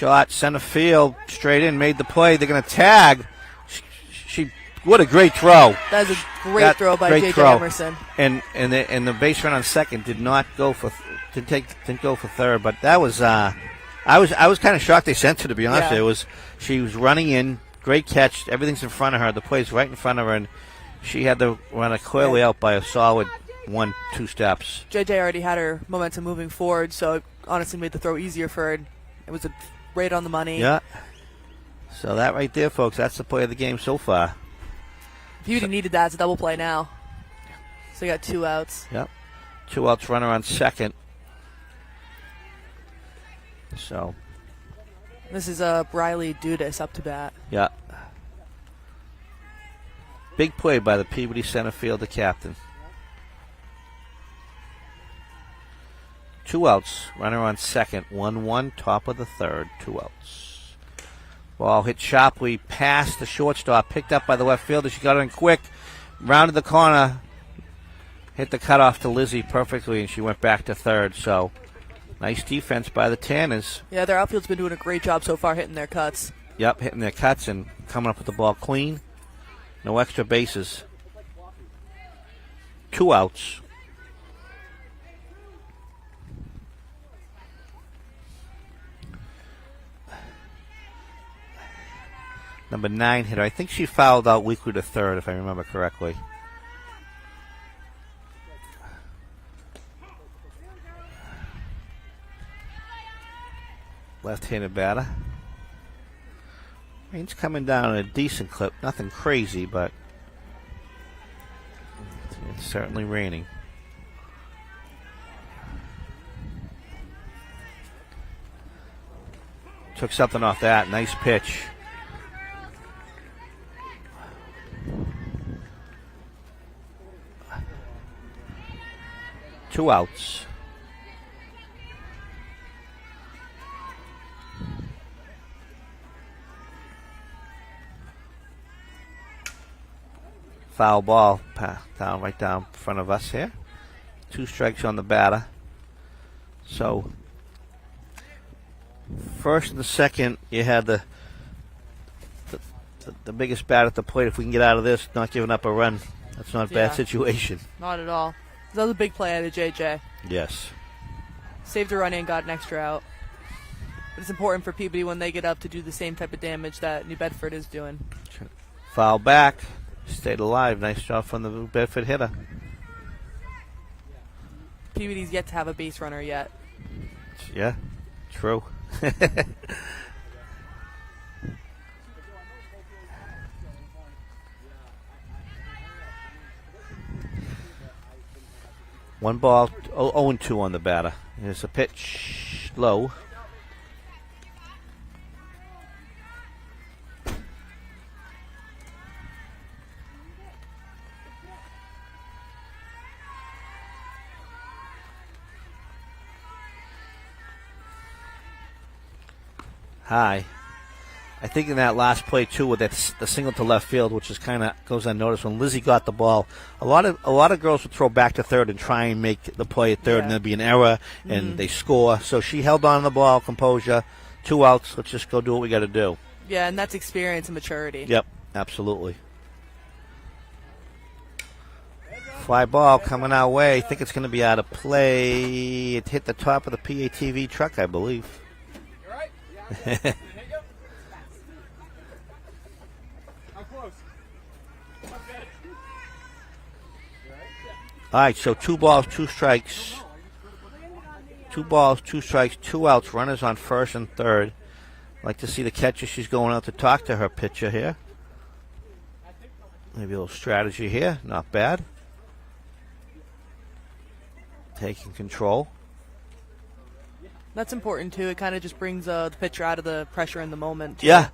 shot, center field, straight in, made the play. They're going to tag. What a great throw. That is a great throw by J.J. Emerson. And the base run on second didn't go for third, but that was I was kind of shocked they sent her, to be honest. Yeah. She was running in, great catch, everything's in front of her, the play's right in front of her, and she had to run it clearly out by a solid 1-2 steps. J.J. already had her momentum moving forward, so it honestly made the throw easier for her. It was right on the money. Yeah. So that right there, folks, that's the play of the game so far. Beauty needed that. It's a double play now. So you got 2 outs. Yep. 2 outs, runner on second. So. This is Briley Dudas up to bat. Yeah. Big play by the Peabody center field, the captain. 2 outs, runner on second. 1-1, top of the third. 2 outs. Ball hit sharply past the shortstop, picked up by the left fielder. She got it in quick, rounded the corner, hit the cutoff to Lizzie perfectly, and she went back to third. So, nice defense by the Tanners. Yeah, their outfield's been doing a great job so far hitting their cuts. Yep, hitting their cuts and coming up with the ball clean. No extra bases. 2 outs. Number 9 hitter. I think she fouled out weakly to third, if I remember correctly. Left-handed batter. Rain's coming down at a decent clip. Nothing crazy, but it's certainly raining. Took something off that. Nice pitch. Two outs. Foul ball right down in front of us here. 2 strikes on the batter. So, first and the second, you had the biggest bat at the plate. If we can get out of this, not giving up a run, that's not a bad situation. Not at all. That was a big play out of JJ. Yes. Saved a run and got an extra out. But it's important for Peabody when they get up to do the same type of damage that New Bedford is doing. Foul back. Stayed alive. Nice job from the New Bedford hitter. Peabody's yet to have a base runner yet. Yeah, true. One ball, 0-2 on the batter. Here's a pitch, low. High. I think in that last play too, with the single to left field, which is kind of goes unnoticed. When Lizzie got the ball, a lot of girls would throw back to third and try and make the play at third, and there'd be an error, and they score. So she held on to the ball, composure. 2 outs. Let's just go do what we got to do. Yeah, and that's experience and maturity. Yep, absolutely. Fly ball coming our way. I think it's going to be out of play. It hit the top of the PATV truck, I believe. You all right? Yeah. All right, so 2 balls, 2 strikes. 2 balls, 2 strikes, 2 outs. Runners on first and third. Like to see the catcher. She's going out to talk to her pitcher here. Maybe a little strategy here. Not bad. Taking control. That's important, too. It kind of just brings the pitcher out of the pressure in the moment, too. Yeah.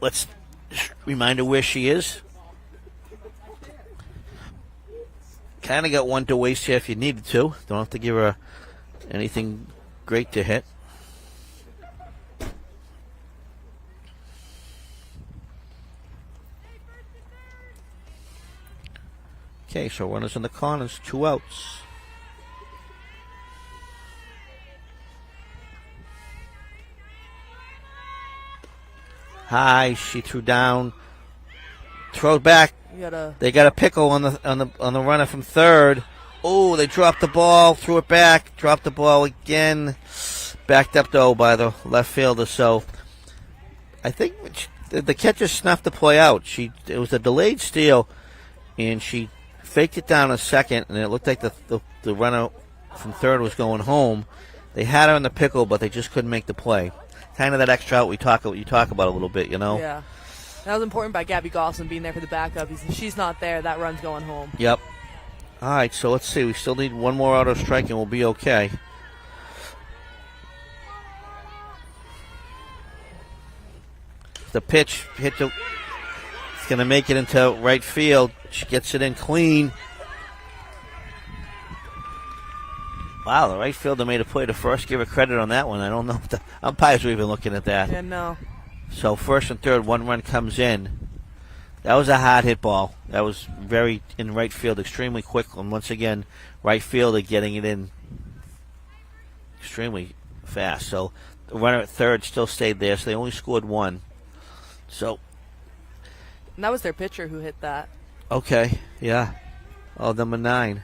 Let's just remind her where she is. Kind of got one to waste here if you needed to. Don't have to give her anything great to hit. Okay, so runners in the corners, 2 outs. high. She threw down. Throw back. They got a pickle on the runner from third. Oh, they dropped the ball. Threw it back. Dropped the ball again. Backed up though by the left fielder. So I think the catcher snuffed the play out. It was a delayed steal, and she faked it down a second, and it looked like the runner from third was going home. They had her in the pickle, but they just couldn't make the play. Kind of that extra out you talk about a little bit, you know? Yeah. That was important by Gabby Goslin being there for the backup. If she's not there, that run's going home. Yep. All right, so let's see. We still need one more auto strike, and we'll be okay. The pitch it's going to make it into right field. She gets it in clean. Wow, the right fielder made a play to first. Give her credit on that one. I don't know if the umpires were even looking at that. Yeah, no. So first and third, one run comes in. That was a hard hit ball. That was very in right field, extremely quick. And once again, right fielder getting it in extremely fast. So the runner at third still stayed there, so they only scored one. So. And that was their pitcher who hit that. Okay, yeah. Oh, number 9.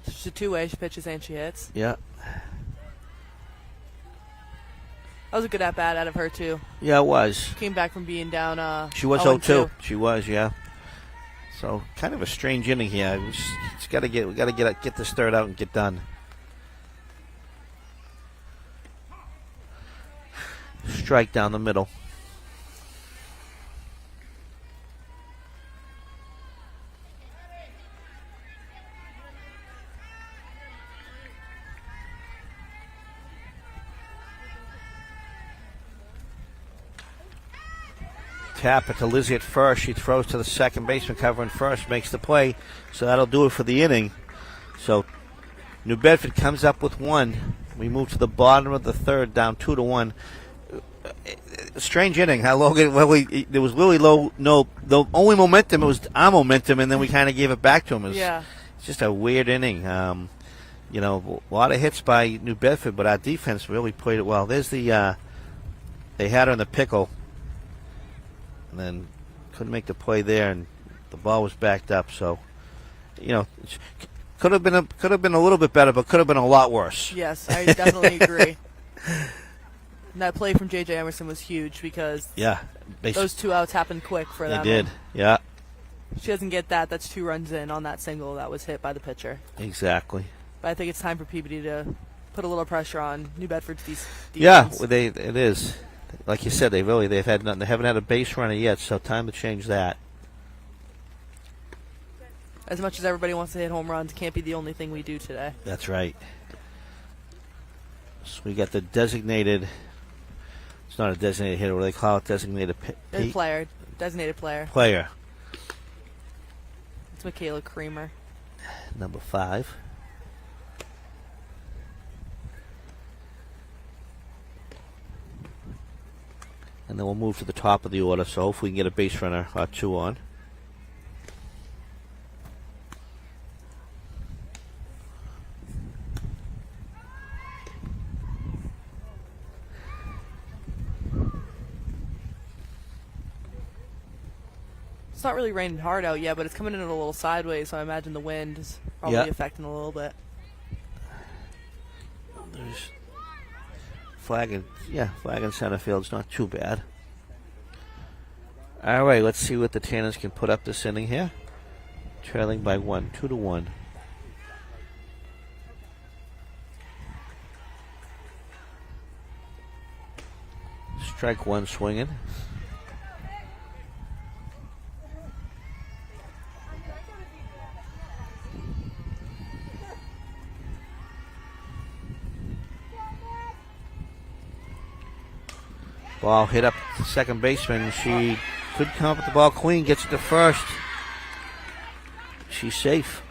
She's a two-way. She pitches and she hits. Yeah. That was a good at-bat out of her, too. Yeah, it was. Came back from being down She was 0-2. She was, yeah. So, kind of a strange inning here. We got to get this third out and get done. Strike down the middle. Tap it to Lizzie at first. She throws to the second baseman covering first, makes the play. So that'll do it for the inning. So New Bedford comes up with 1. We move to the bottom of the third, down 2-1. Strange inning. How Logan? Well, there was really low. No, the only momentum it was our momentum, and then we kind of gave it back to him. Yeah. It's just a weird inning. A lot of hits by New Bedford, but our defense really played it well. There's the. They had her in the pickle. And then couldn't make the play there, and the ball was backed up. So, could have been a little bit better, but could have been a lot worse. Yes, I definitely agree. And that play from J.J. Emerson was huge because those 2 outs happened quick for them. They did, yeah. She doesn't get that. That's 2 runs in on that single that was hit by the pitcher. Exactly. But I think it's time for Peabody to put a little pressure on New Bedford's defense. Yeah, it is. Like you said, they haven't had a base runner yet, so time to change that. As much as everybody wants to hit home runs, it can't be the only thing we do today. That's right. So we got the designated. It's not a designated hitter. What do they call it? Designated player. Designated player. Player. It's Michaela Creamer. Number 5. And then we'll move to the top of the order, so hopefully we can get a base runner or 2 on. It's not really raining hard out yet, but it's coming in a little sideways, so I imagine the wind is probably affecting a little bit. There's flag in center field's not too bad. All right, let's see what the Tanners can put up this inning here. Trailing by 1, 2-1. Strike 1 swinging. Ball hit up to second baseman. She could come up with the ball clean, gets it to first. She's safe.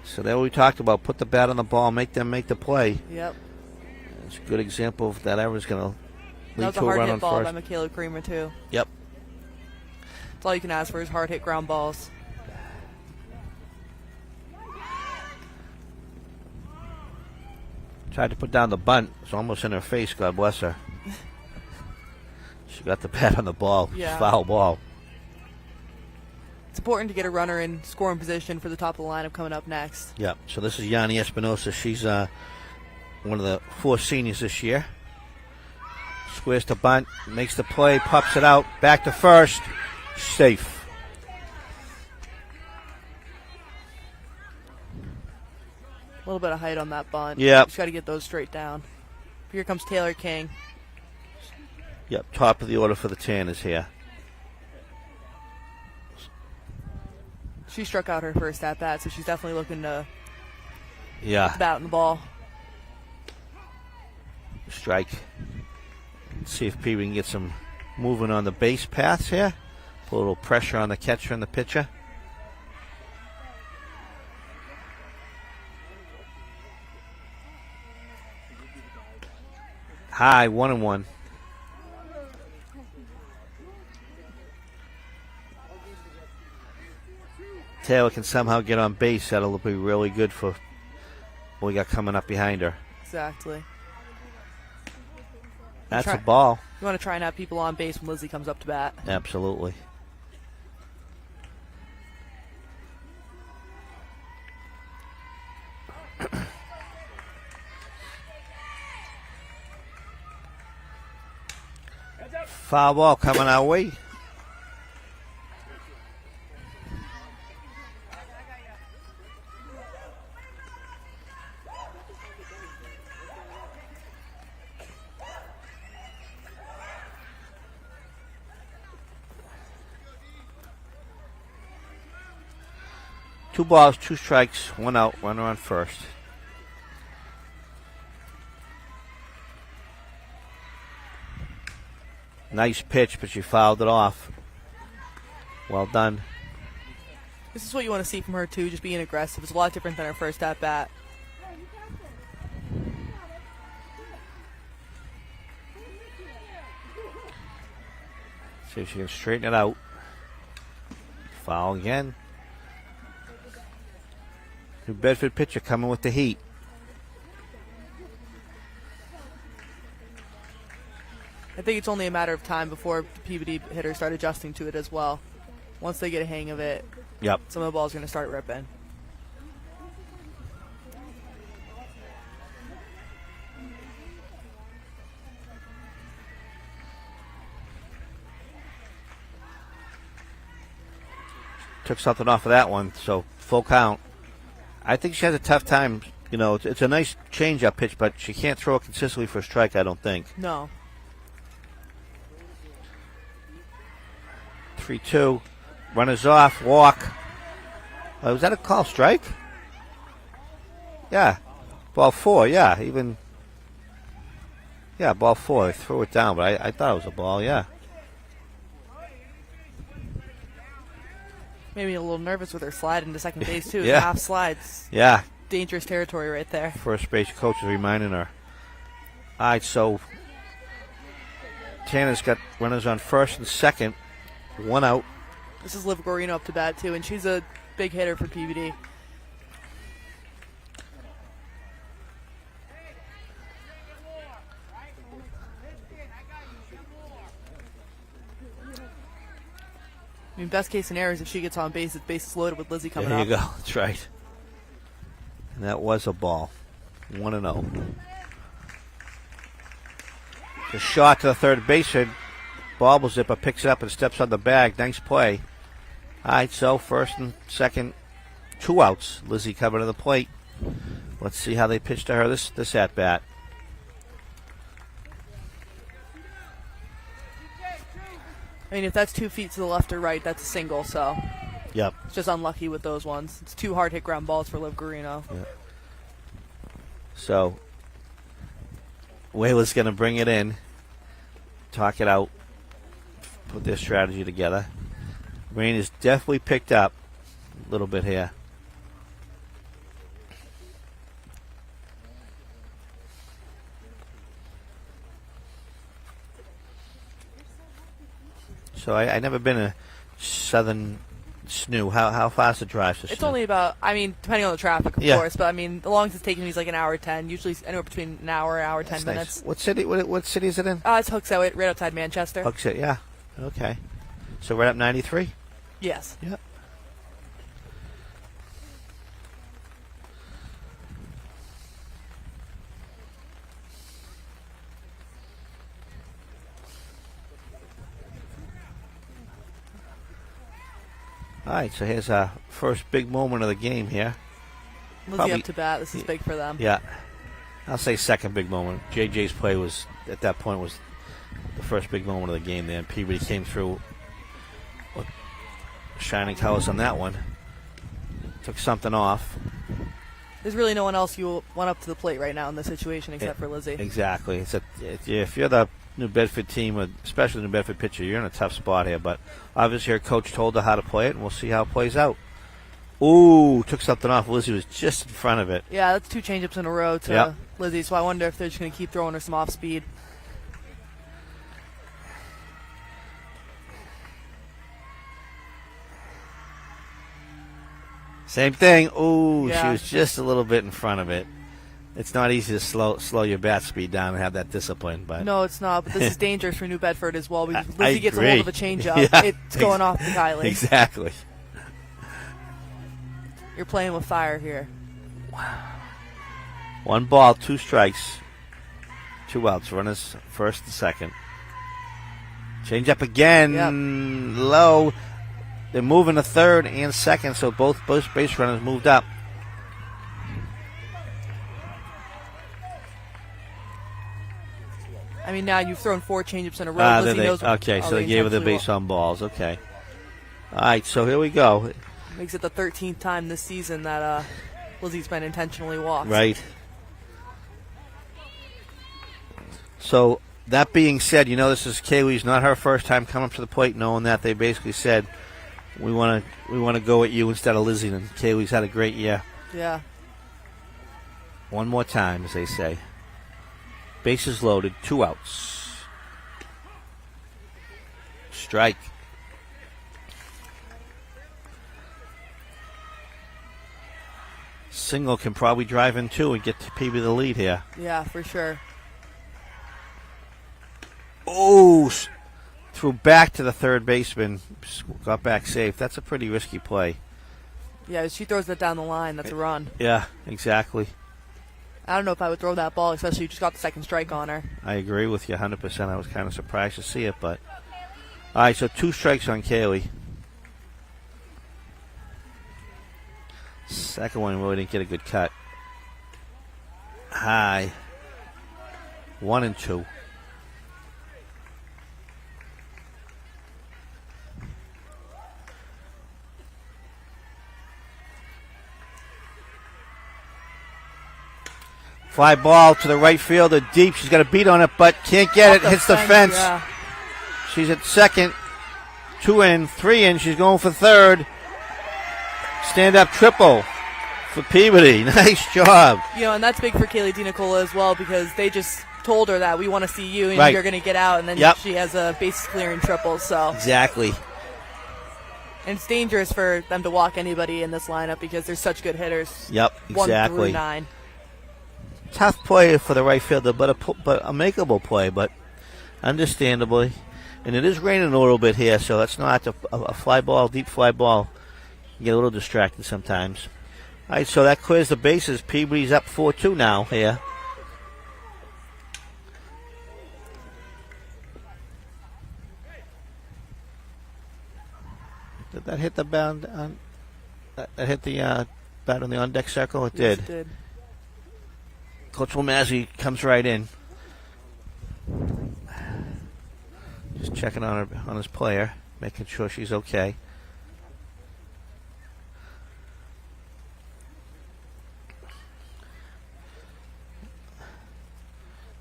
So there we talked about. Put the bat on the ball, make them make the play. Yep. It's a good example of that error's going to lead to a run on first. That was a hard hit ball by Michaela Creamer, too. Yep. That's all you can ask for is hard hit ground balls. Tried to put down the bunt. It's almost in her face, God bless her. She got the bat on the ball. Yeah. Foul ball. It's important to get a runner in scoring position for the top of the lineup coming up next. Yep. So this is Yanni Espinosa. She's one of the 4 seniors this year. Squares to bunt, makes the play, pops it out, back to first, safe. A little bit of height on that bunt. Yep. Just got to get those straight down. Here comes Taylor King. Yep, top of the order for the Tanners here. She struck out her first at bat, so she's definitely looking to bat in the ball. Strike. See if P can get some movement on the base paths here. Put a little pressure on the catcher and the pitcher. High, 1-1. Taylor can somehow get on base. That'll be really good for what we got coming up behind her. Exactly. That's a ball. You want to try and have people on base when Lizzie comes up to bat. Absolutely. Foul ball coming our way. Two balls, 2 strikes, 1 out, runner on first. Nice pitch, but she fouled it off. Well done. This is what you want to see from her, too, just being aggressive. It's a lot different than her first at-bat. See if she can straighten it out. Foul again. New Bedford pitcher coming with the heat. I think it's only a matter of time before the PVD hitters start adjusting to it as well. Once they get a hang of it, some of the balls are going to start ripping. Took something off of that one, so full count. I think she has a tough time. You know, it's a nice change-up pitch, but she can't throw it consistently for a strike, I don't think. No. 3-2. Runners off. Walk. Was that a call strike? Yeah. Ball 4, yeah. Even. Yeah, ball 4. They threw it down, but I thought it was a ball, yeah. Made me a little nervous with her slide into second base, too. Yeah. Half slides. Yeah. Dangerous territory right there. First base coach is reminding her. All right, so Tanner's got runners on first and second. 1 out. This is Liv Guarino up to bat, too, and she's a big hitter for PVD. I mean, best case scenario is if she gets on base, it's bases loaded with Lizzie coming up. There you go. That's right. And that was a ball. 1-0. The shot to the third baseman. Bobble zipper picks it up and steps on the bag. Nice play. All right, so first and second, 2 outs. Lizzie coming to the plate. Let's see how they pitch to her this at bat. I mean, if that's 2 feet to the left or right, that's a single, so. Yep. It's just unlucky with those ones. It's 2 hard hit ground balls for Liv Guarino. Yep. So, Wayla's going to bring it in, talk it out, put their strategy together. Rain is definitely picked up a little bit here. So I never been a Southern Snoo? How fast the drive to Snoo? It's only about, I mean, depending on the traffic, of course, but I mean, the longest it's taking me is like an hour 10, usually anywhere between an hour 10 minutes. Nice. What city is it in? It's Hooksett, right outside Manchester. Hooksett, yeah. Okay. So right up 93? Yes. Yep. All right, so here's our first big moment of the game here. Lizzie up to bat. This is big for them. Yeah. I'll say second big moment. JJ's play was, at that point, was the first big moment of the game there. And Peabody came through with shining colors on that one. Took something off. There's really no one else you want up to the plate right now in this situation except for Lizzie. Exactly. If you're the New Bedford team, especially the New Bedford pitcher, you're in a tough spot here. But obviously her coach told her how to play it, and we'll see how it plays out. Ooh, took something off. Lizzie was just in front of it. Yeah, that's 2 changeups in a row to Lizzie, so I wonder if they're just going to keep throwing her some off speed. Same thing. Ooh, she was just a little bit in front of it. It's not easy to slow your bat speed down and have that discipline. But no, it's not. But this is dangerous for New Bedford as well because Lizzie gets a hold of a changeup. It's going off the Kylie. Exactly. You're playing with fire here. Wow. 1 ball, 2 strikes, 2 outs. Runners first and second. Change up again. Low. They're moving to third and second, so both base runners moved up. I mean, now you've thrown 4 changeups in a row. Lizzie knows okay, so they gave her the base on balls. Okay. All right, so here we go. Makes it the 13th time this season that Lizzie's been intentionally walked. Right. So that being said, this is Kaylee's not her first time coming up to the plate, knowing that they basically said, we want to go at you instead of Lizzie, and Kaylee's had a great year. Yeah. One more time, as they say. Bases loaded, 2 outs. Strike. Single can probably drive in 2 and get to Peavy the lead here. Yeah, for sure. Oh, threw back to the third baseman. Got back safe. That's a pretty risky play. Yeah, she throws that down the line. That's a run. Yeah, exactly. I don't know if I would throw that ball, especially you just got the second strike on her. I agree with you 100%. I was kind of surprised to see it, but all right. So 2 strikes on Kaylee. Second one really didn't get a good cut. High. 1 and 2. Fly ball to the right fielder, deep. She's got a beat on it, but can't get it. Hits the fence. Yeah. She's at second. 2 in, 3 in. She's going for third. Stand-up triple for Peabody. Nice job. And that's big for Kaylee DiNicola as well because they just told her that we want to see you and you're going to get out, and then she has a base-clearing triple. So exactly. And it's dangerous for them to walk anybody in this lineup because they're such good hitters. Yep, exactly. 1 through 9. Tough play for the right fielder, but a makeable play, but understandably. And it is raining a little bit here, so that's not a fly ball, deep fly ball. You get a little distracted sometimes. All right, so that clears the bases. Peabody's up 4-2 now here. Did that hit the bound? That hit the bat on the on-deck circle? It did. Yes, it did. Coach Wilmazzi comes right in. Just checking on his player, making sure she's okay.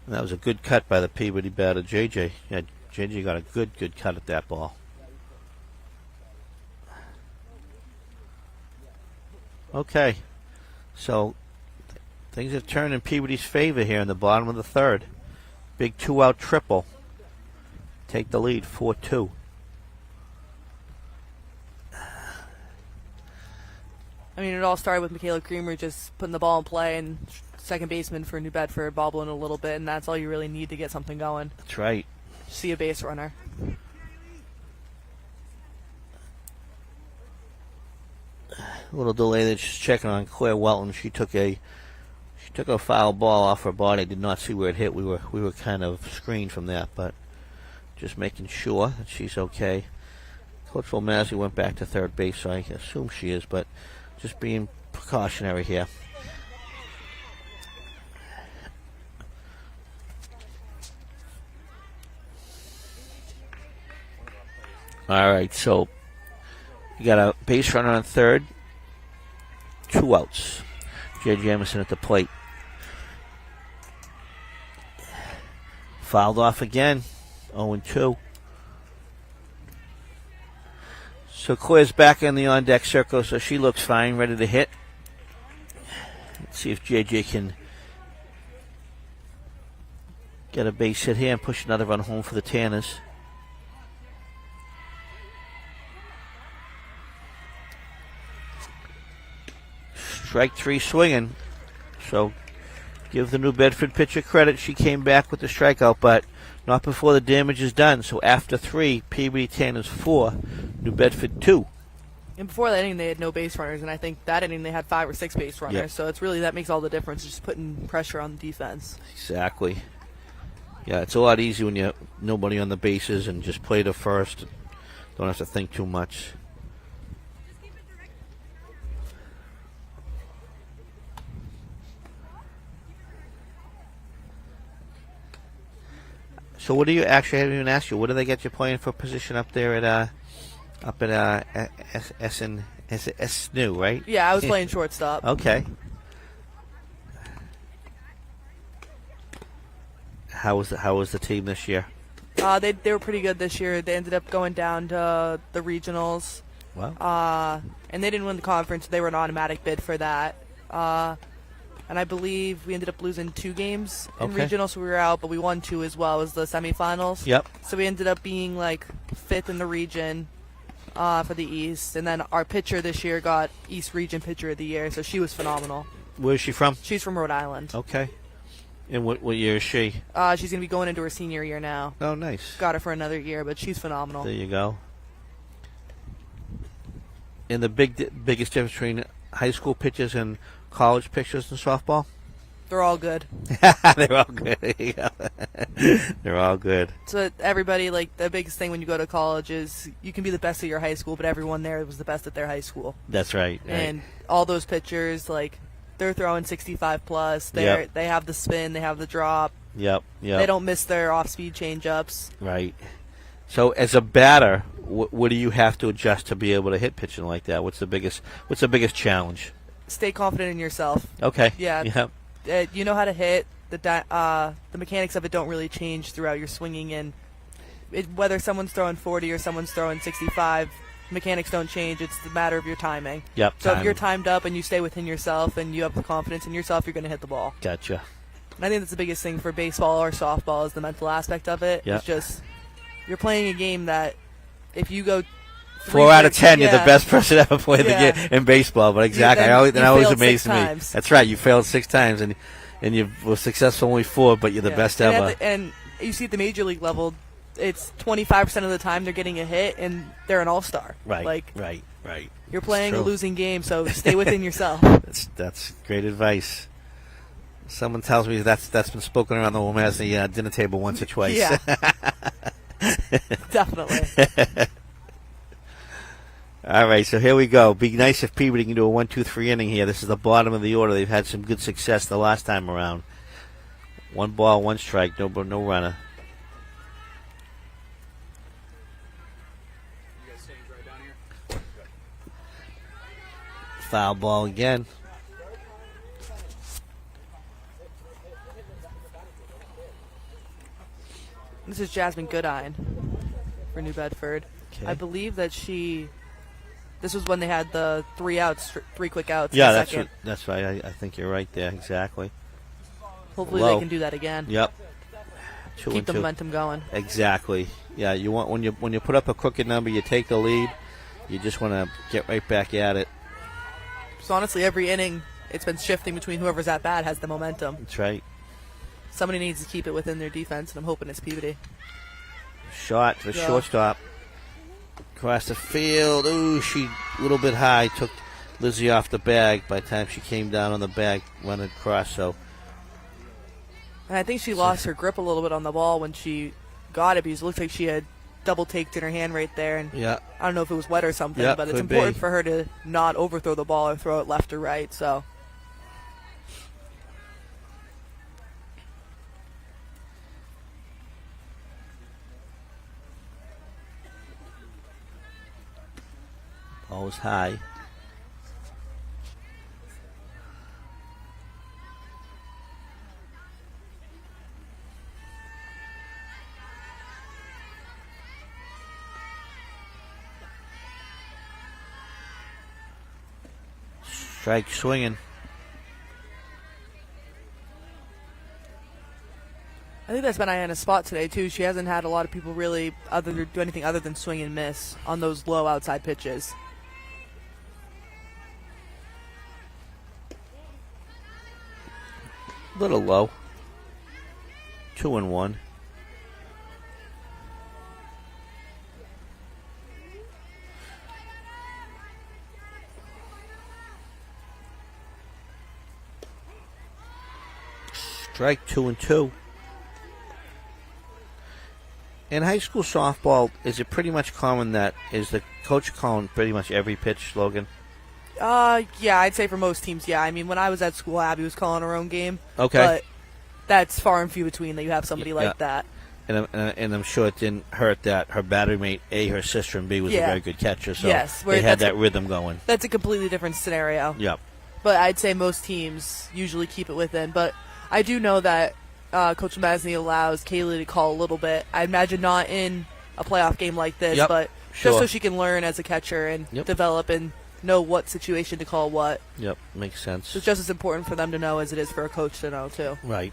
And that was a good cut by the Peabody batter, JJ. Yeah, JJ got a good cut at that ball. Okay, so things have turned in Peabody's favor here in the bottom of the third. Big 2-out triple. Take the lead, 4-2. mean, it all started with Michaela Creamer just putting the ball in play, and second baseman for New Bedford bobbling a little bit, and that's all you really need to get something going. That's right. See a base runner. A little delay there, just checking on Claire Welton. She took a foul ball off her body. Did not see where it hit. We were kind of screened from that, but just making sure that she's okay. Coach Volmazzi went back to third base, so I assume she is, but just being precautionary here. All right, so you got a base runner on third, 2 outs. Jay Jamison at the plate. Fouled off again, 0-2. So Claire's back in the on-deck circle, so she looks fine, ready to hit. Let's see if JJ can get a base hit here and push another run home for the Tanners. Strike 3 swinging. So give the New Bedford pitcher credit. She came back with the strikeout, but not before the damage is done. So after 3, Peabody Tanners 4, New Bedford 2. And before that inning, they had no base runners, and I think that inning they had 5 or 6 base runners. Yep. So it's really, that makes all the difference, just putting pressure on the defense. Exactly. Yeah, it's a lot easier when you have nobody on the bases and just play to first. Don't have to think too much. So what do you actually, I haven't even asked you, what do they get you playing for position up there at SNU, right? Yeah, I was playing shortstop. Okay. How was the team this year? They were pretty good this year. They ended up going down to the regionals. Wow. And they didn't win the conference. They were an automatic bid for that. And I believe we ended up losing 2 games in regionals, so we were out, but we won 2 as well as the semifinals. Yep. So we ended up being like 5th in the region for the East. And then our pitcher this year got East Region Pitcher of the Year, so she was phenomenal. Where is she from? She's from Rhode Island. Okay. And what year is she? She's going to be going into her senior year now. Oh, nice. Got her for another year, but she's phenomenal. There you go. And the biggest difference between high school pitchers and college pitchers in softball? They're all good. They're all good. There you go. They're all good. So everybody, like, the biggest thing when you go to college is you can be the best at your high school, but everyone there was the best at their high school. That's right. And all those pitchers, like, they're throwing 65 plus. They have the spin, they have the drop. Yep. They don't miss their off-speed change-ups. Right. So as a batter, what do you have to adjust to be able to hit pitching like that? What's the biggest challenge? Stay confident in yourself. Okay. Yeah. Yep. You know how to hit. The mechanics of it don't really change throughout your swinging, and whether someone's throwing 40 or someone's throwing 65, mechanics don't change. It's the matter of your timing. Yep. So if you're timed up and you stay within yourself and you have the confidence in yourself, you're going to hit the ball. Gotcha. And I think that's the biggest thing for baseball or softball is the mental aspect of it. Yep. It's just you're playing a game that if you go 4 out of 10, you're the best person to ever play the game in baseball. But exactly, that always amazes me. That's right. You failed 6 times, and you were successful only 4, but you're the best ever. And you see at the major league level, it's 25% of the time they're getting a hit, and they're an all-star. Right. Right. You're playing a losing game, so stay within yourself. That's great advice. Someone tells me that's been spoken around the Wilmazzi dinner table once or twice. Yeah. Definitely. All right, so here we go. Be nice if Peabody can do a 1-2-3 inning here. This is the bottom of the order. They've had some good success the last time around. 1 ball, 1 strike, no runner. You guys staying right down here? Foul ball again. This is Jasmine Goodine for New Bedford. Okay. I believe that this was when they had the 3 outs, 3 quick outs. Yeah, that's right. I think you're right there. Exactly. Hopefully they can do that again. Yep. Keep the momentum going. Exactly. Yeah, you want when you put up a crooked number, you take the lead. You just want to get right back at it. So honestly, every inning, it's been shifting between whoever's at bat has the momentum. That's right. Somebody needs to keep it within their defense, and I'm hoping it's Peabody. Shot to the shortstop. Across the field. Ooh, she a little bit high. Took Lizzie off the bag by the time she came down on the bag, running across. So. And I think she lost her grip a little bit on the ball when she got it, because it looked like she had double taked in her hand right there. And yeah. I don't know if it was wet or something, Yeah, but it's important for her to not overthrow the ball or throw it left or right. So. Ball was high. Strike swinging. I think that's been Ayanna's spot today, too. She hasn't had a lot of people really do anything other than swing and miss on those low outside pitches. A little low. 2-1. Strike 2-2. In high school softball, is it pretty much common that is the coach calling pretty much every pitch, Logan? Yeah, I'd say for most teams, yeah. I mean, when I was at school, Abby was calling her own game. Okay. But that's far and few between that you have somebody like that. And I'm sure it didn't hurt that her battery mate, A, her sister, and B, was a very good catcher. So they had that rhythm going. That's a completely different scenario. Yep. But I'd say most teams usually keep it within. But I do know that Coach Masney allows Kaylee to call a little bit. I imagine not in a playoff game like this, but just so she can learn as a catcher and develop and know what situation to call what. Yep, makes sense. So it's just as important for them to know as it is for a coach to know, too. Right.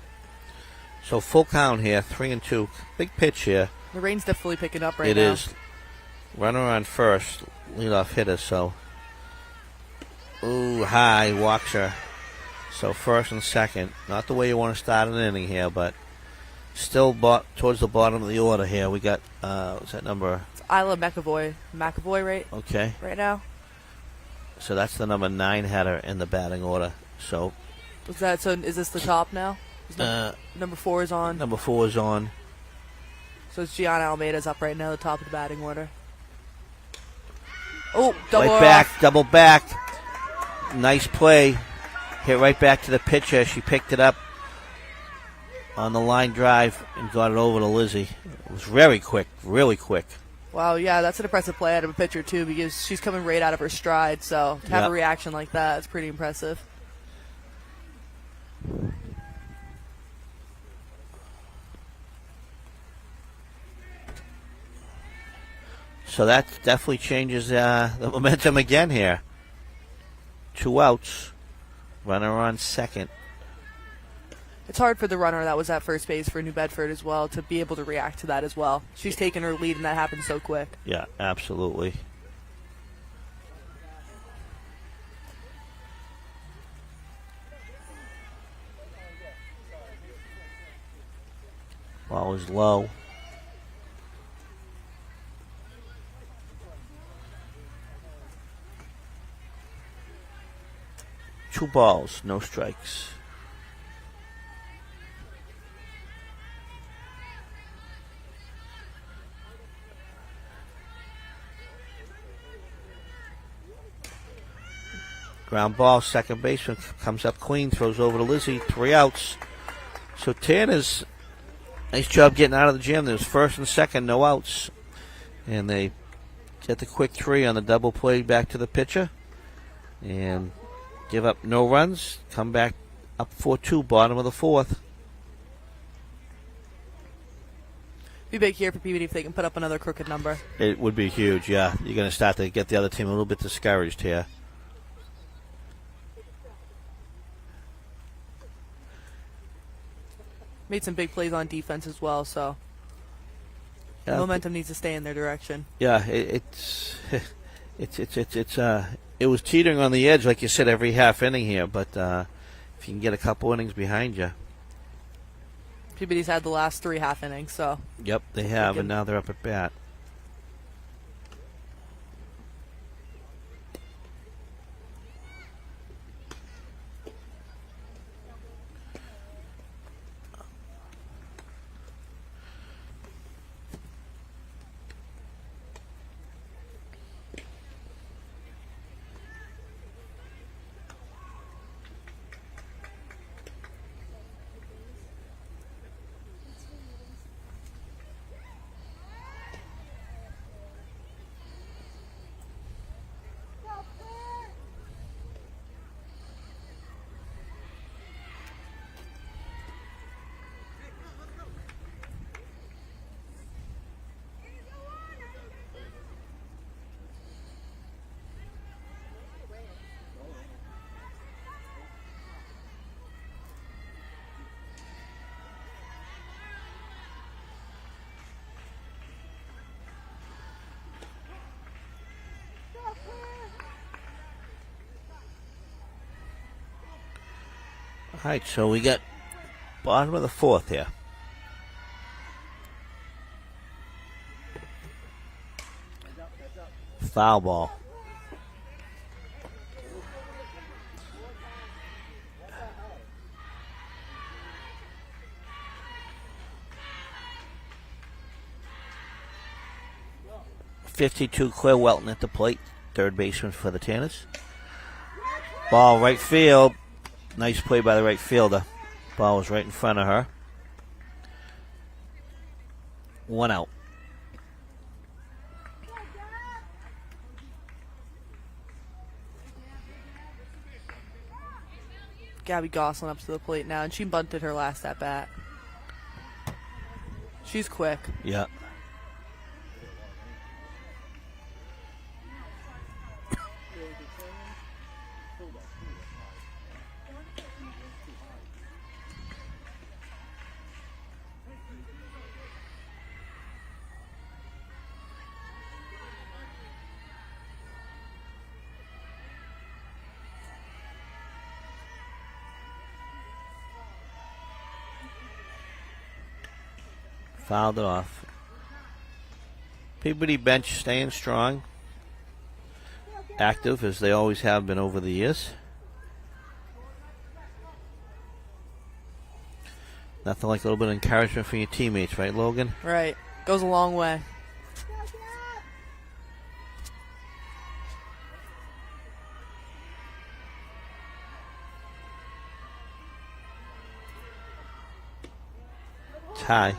So full count here, 3-2. Big pitch here. The rain's definitely picking up right now. It is. Runner on first, leadoff hitter, so. Ooh, high, walks her. So first and second. Not the way you want to start an inning here, but still towards the bottom of the order here. We got, what's that number? It's Isla McAvoy. McAvoy, right? Okay. Right now. So that's the number 9 hitter in the batting order. So. So is this the top now? Number 4 is on. Number 4 is on. So it's Gianna Almeida's up right now, the top of the batting order. Oh, double back. Nice play. Hit right back to the pitcher. She picked it up on the line drive and got it over to Lizzie. It was very quick, really quick. Wow, yeah, that's an impressive play out of a pitcher, too, because she's coming right out of her stride. So to have a reaction like that is pretty impressive. So that definitely changes the momentum again here. 2 outs. Runner on second. It's hard for the runner that was at first base for New Bedford as well to be able to react to that as well. She's taken her lead, and that happened so quick. Yeah, absolutely. Ball is low. Two balls, no strikes. Ground ball, second baseman comes up clean, throws over to Lizzie, 3 outs. So Tanner's nice job getting out of the jam. There's first and second, no outs. And they get the quick 3 on the double play back to the pitcher. And give up no runs, come back up 4-2, bottom of the 4th. Be big here for Peabody if they can put up another crooked number. It would be huge, yeah. You're going to start to get the other team a little bit discouraged here. Made some big plays on defense as well, so momentum needs to stay in their direction. Yeah, it's it was teetering on the edge, like you said, every half inning here. But if you can get a couple innings behind you. Peabody's had the last 3 half innings, so. Yep, they have, and now they're up at bat. All right, so we got bottom of the 4th here. Foul ball. .52 Claire Welton at the plate, third baseman for the Tanners. Ball right field. Nice play by the right fielder. Ball was right in front of her. 1 out. Gabby Gosselin up to the plate now, and she bunted her last at bat. She's quick. Yeah. Fouled it off. Peabody bench staying strong. Active as they always have been over the years. Nothing like a little bit of encouragement from your teammates, right, Logan? Right. Goes a long way. Tie.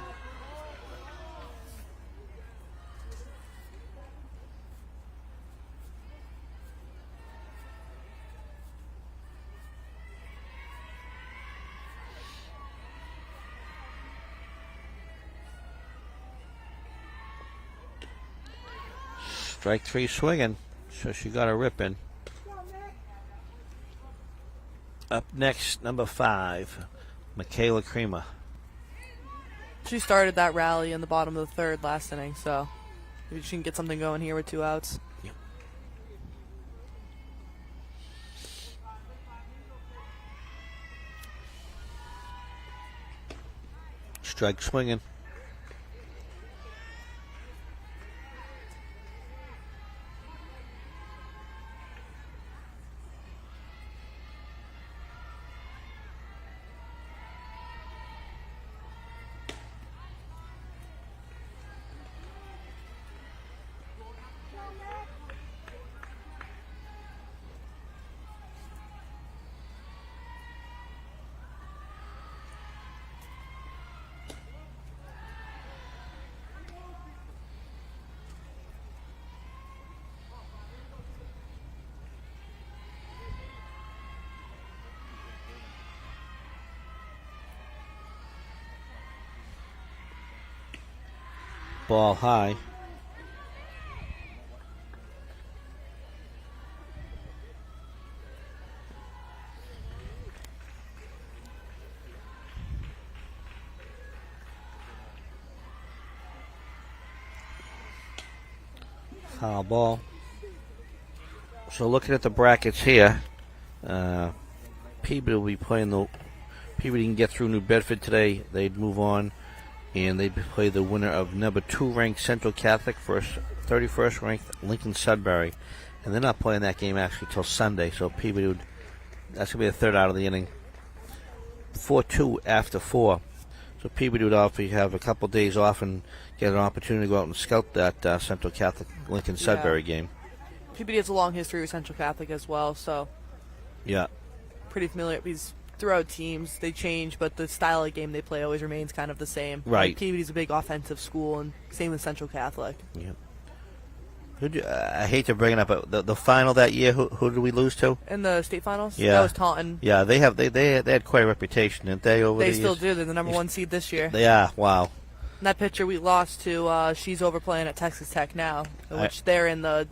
Strike 3 swinging, so she got a rip in. Up next, number 5, Michaela Creamer. She started that rally in the bottom of the 3rd last inning, so maybe she can get something going here with 2 outs. Yep. Strike swinging. Ball high. Foul ball. So looking at the brackets here, Peabody will be playing the. Peabody can get through New Bedford today. They'd move on, and they'd play the winner of number 2 ranked Central Catholic versus 31st ranked Lincoln Sudbury, and they're not playing that game actually till Sunday. So Peabody would. That's gonna be the third out of the inning. 4-2 after 4. So Peabody would obviously have a couple days off and get an opportunity to go out and scout that Central Catholic Lincoln Sudbury game. Peabody has a long history with Central Catholic as well, so yeah, pretty familiar. Because throughout teams they change, but the style of game they play always remains kind of the same. Right. Like Peabody's a big offensive school, and same with Central Catholic. Yeah. I hate to bring it up, but the final that year, who did we lose to? In the state finals? Yeah. That was Taunton. Yeah, they had quite a reputation, didn't they? They still do. They're the number 1 seed this year. Yeah, wow. And that pitcher we lost to, she's over playing at Texas Tech now, which they're in the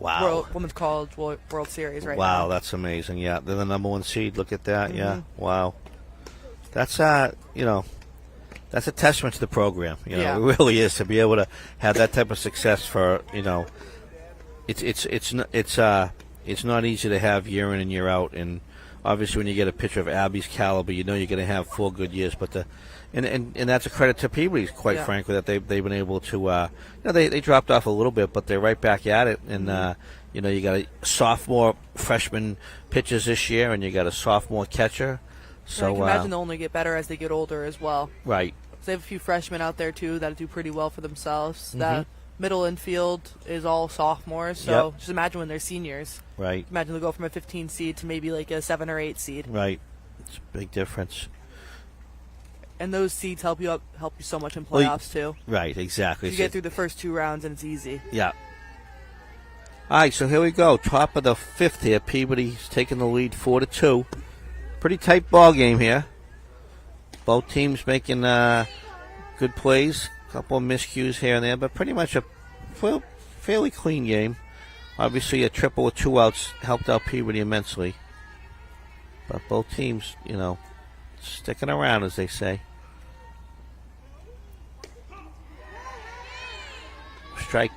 Women's College World Series right now. Wow, that's amazing. Yeah, they're the number 1 seed. Look at that. Mm-hmm. Yeah, wow. That's that's a testament to the program. It really is, to be able to have that type of success for It's not easy to have year in and year out, and obviously when you get a pitcher of Abby's caliber, you're going to have 4 good years. But and that's a credit to Peabody, quite frankly, that they've been able to. They dropped off a little bit, but they're right back at it. And you got a sophomore, freshman pitchers this year, and you got a sophomore catcher. So I can imagine they'll only get better as they get older as well. Right. So they have a few freshmen out there too that do pretty well for themselves. Mm-hmm. That middle infield is all sophomores, so just imagine when they're seniors. Right. Imagine they'll go from a 15 seed to maybe like a 7 or 8 seed. Right. It's a big difference. And those seeds help you so much in playoffs too. Right, exactly. You get through the first 2 rounds and it's easy. Yeah. All right, so here we go. Top of the 5th here. Peabody's taking the lead 4-2. Pretty tight ball game here. Both teams making good plays. A couple of miscues here and there, but pretty much a fairly clean game. Obviously, a triple with 2 outs helped out Peabody immensely. But both teams, sticking around, as they say. Strike.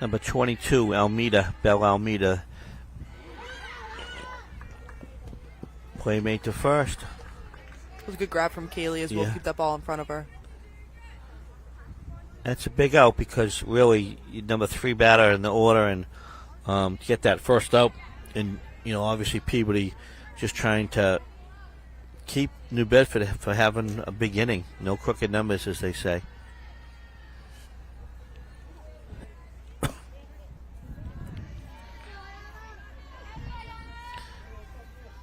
Number 22, Bell Almeida. Playmate to first. It was a good grab from Kaylee as well. Keep that ball in front of her. That's a big out because really, number 3 batter in the order, and to get that first out, and obviously Peabody just trying to keep New Bedford for having a big inning. No crooked numbers, as they say.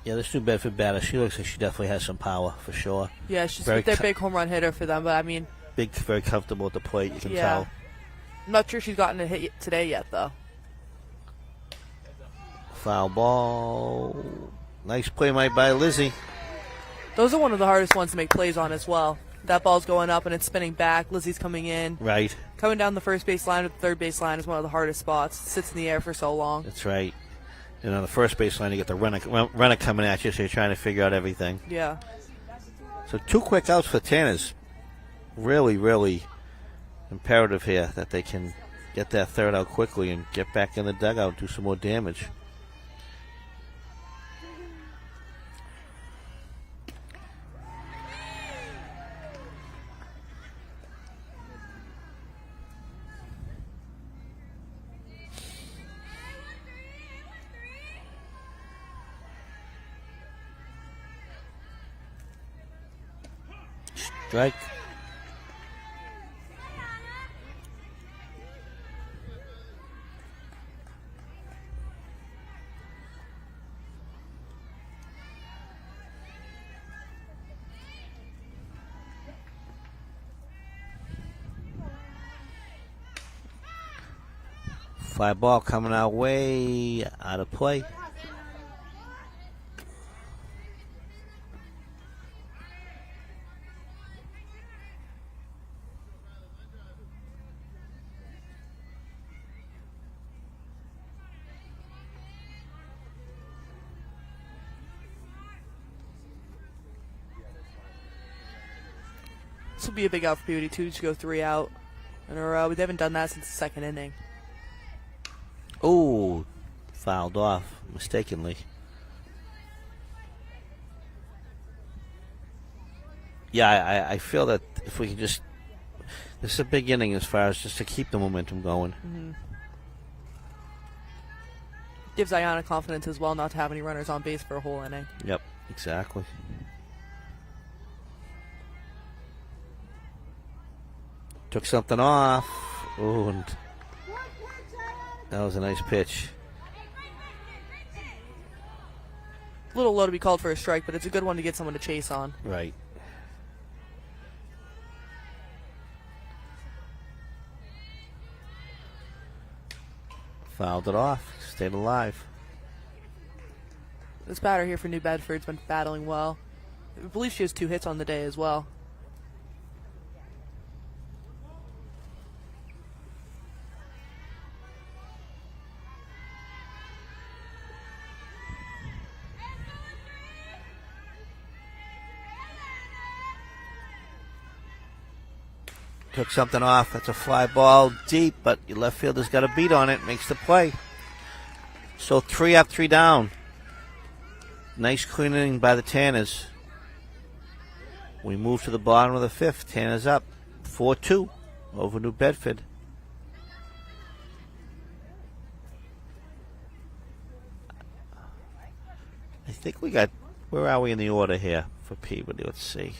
Yeah, this New Bedford batter, she looks like she definitely has some power, for sure. Yeah, she's their big home run hitter for them, but I mean... Very comfortable at the plate, you can tell. I'm not sure she's gotten a hit today yet, though. Foul ball. Nice play by Lizzie. Those are one of the hardest ones to make plays on as well. That ball's going up and it's spinning back. Lizzie's coming in. Right. Coming down the first base line or the third base line is one of the hardest spots. It sits in the air for so long. That's right. And on the first base line, you get the runner coming at you, so you're trying to figure out everything. Yeah. So 2 quick outs for Tanners. Really, really imperative here that they can get that third out quickly and get back in the dugout, do some more damage. Strike. Fly ball coming our way, out of play. This will be a big out for PVD too to go 3 out in a row. They haven't done that since the second inning. Oh, fouled off mistakenly. Yeah, I feel that if we can just, this is a big inning as far as just to keep the momentum going. Mm-hmm. Gives Ayanna confidence as well not to have any runners on base for a whole inning. Yep, exactly. Took something off. Ooh, and that was a nice pitch. A little low to be called for a strike, but it's a good one to get someone to chase on. Right. Fouled it off. Stayed alive. This batter here for New Bedford's been battling well. I believe she has 2 hits on the day as well. Took something off. That's a fly ball deep, but your left fielder's got a beat on it. Makes the play. So 3 up, 3 down. Nice clean inning by the Tanners. We move to the bottom of the 5th. Tanners up 4-2 over New Bedford. I think we got, where are we in the order here for Peabody? Let's see.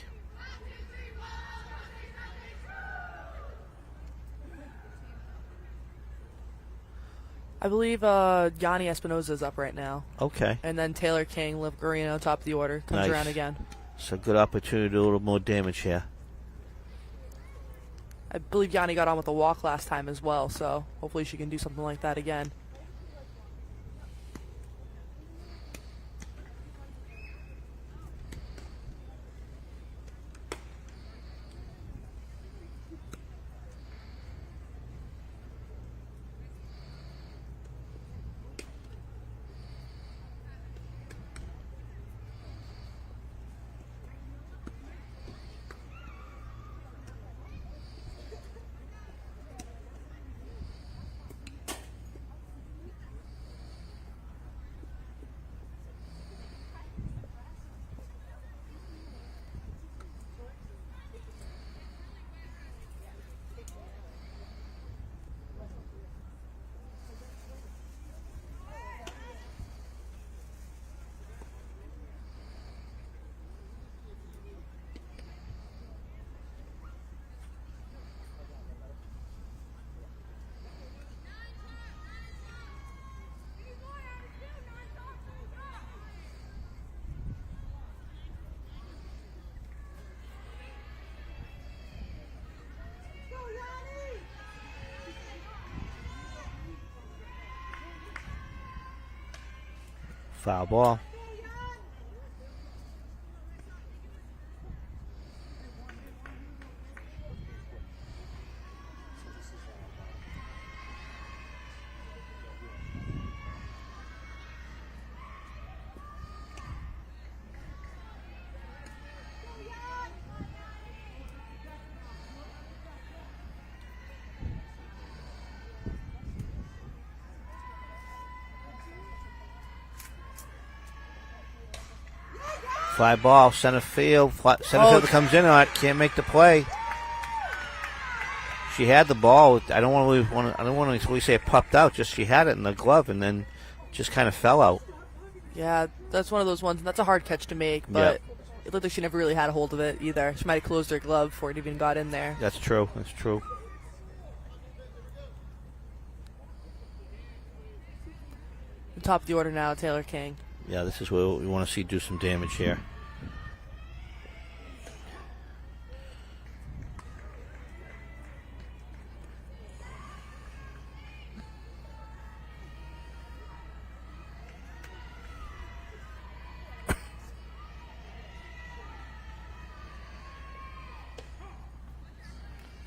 I believe Yanni Espinoza is up right now. Okay. And then Taylor King, Liv Guarino, top of the order, comes Nice. around again. So good opportunity to do a little more damage here. I believe Yanni got on with a walk last time as well, so hopefully she can do something like that again. Foul ball. Fly ball, center field. Center fielder comes in on it, can't make the play. She had the ball. I don't want to say it popped out. Just she had it in the glove and then just kind of fell out. Yeah, that's one of those ones. That's a hard catch to make, but it looked like she never really had a hold of it either. She might have closed her glove before it even got in there. That's true. That's true. The top of the order now, Taylor King. Yeah, this is where we want to see do some damage here.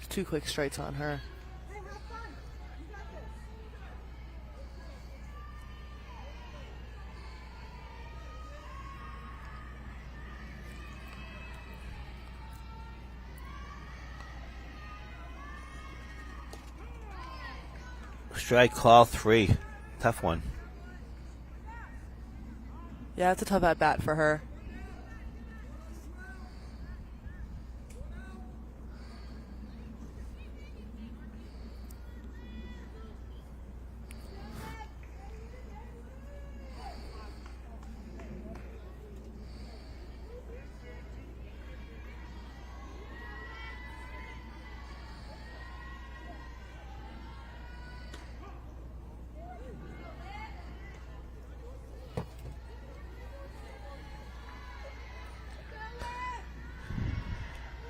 Two quick strikes on her. Strike call 3. Tough one. Yeah, it's a tough at bat for her.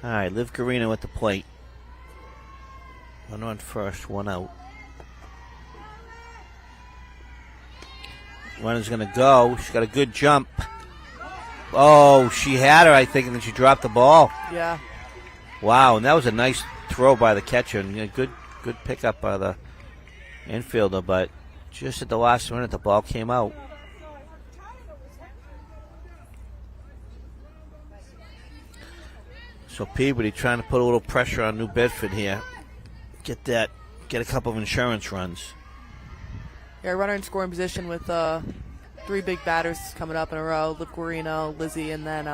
All right, Liv Garino at the plate. One on first, one out. Runner's going to go. She's got a good jump. Oh, she had her, I think, and then she dropped the ball. Yeah. Wow, and that was a nice throw by the catcher. And a good pickup by the infielder, but just at the last minute, the ball came out. So Peabody trying to put a little pressure on New Bedford here. Get a couple of insurance runs. Yeah, runner in scoring position with 3 big batters coming up in a row. Liv Guarino, Lizzie, and then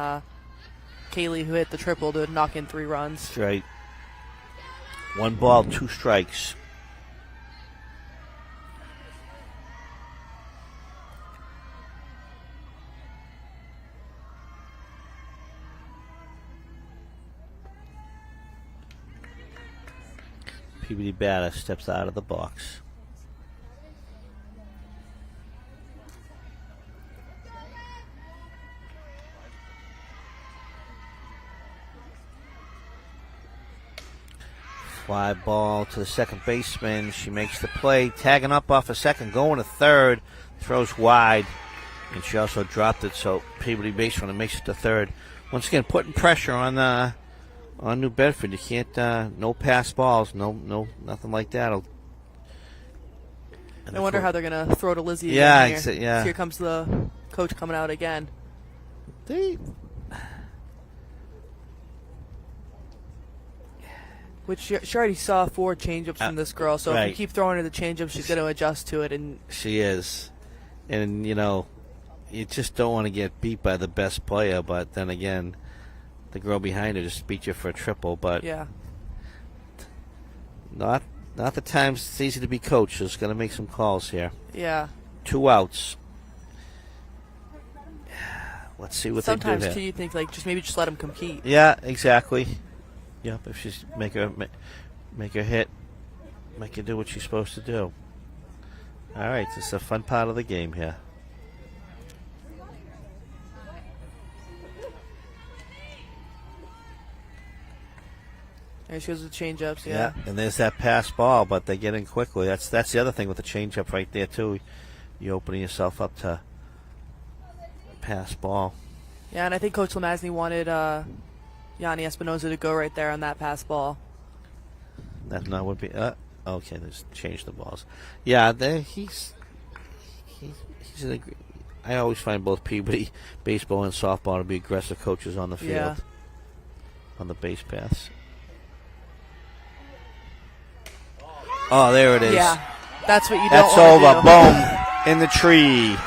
Kaylee, who hit the triple to knock in 3 runs. That's right. 1 ball, 2 strikes. Peabody batter steps out of the box. Fly ball to the second baseman. She makes the play, tagging up off a second, going to third, throws wide, and she also dropped it. So Peabody base runner makes it to third. Once again, putting pressure on New Bedford. You can't no pass balls, no nothing like that. I wonder how they're gonna throw to Lizzie. Yeah, again here. yeah. So here comes the coach coming out again. Which she already saw 4 changeups from this girl, so right. if you keep throwing her the changeups, she's going to adjust to it. And she is, and you just don't want to get beat by the best player. But then again, the girl behind her just beat you for a triple. But yeah, not the times it's easy to be coached. Just going to make some calls here. Yeah. 2 outs. Let's see what Sometimes they do too, here. you think maybe just let them compete. Yeah, exactly. Yep, if she's make her hit, make her do what she's supposed to do. All right, this is a fun part of the game here. There she goes with the changeups. Yeah, and there's that pass ball, but they get in quickly. That's the other thing with the changeup right there too. You're opening yourself up to pass ball. Yeah, and I think Coach Lemazny wanted Yanni Espinoza to go right there on that pass ball. That not would be. Okay, let's change the balls. Yeah, he's I always find both Peabody baseball and softball to be aggressive coaches on the field, Yeah. on the base paths. Oh, there it is. Yeah, that's what you don't That's want over. to do. Boom. In the tree.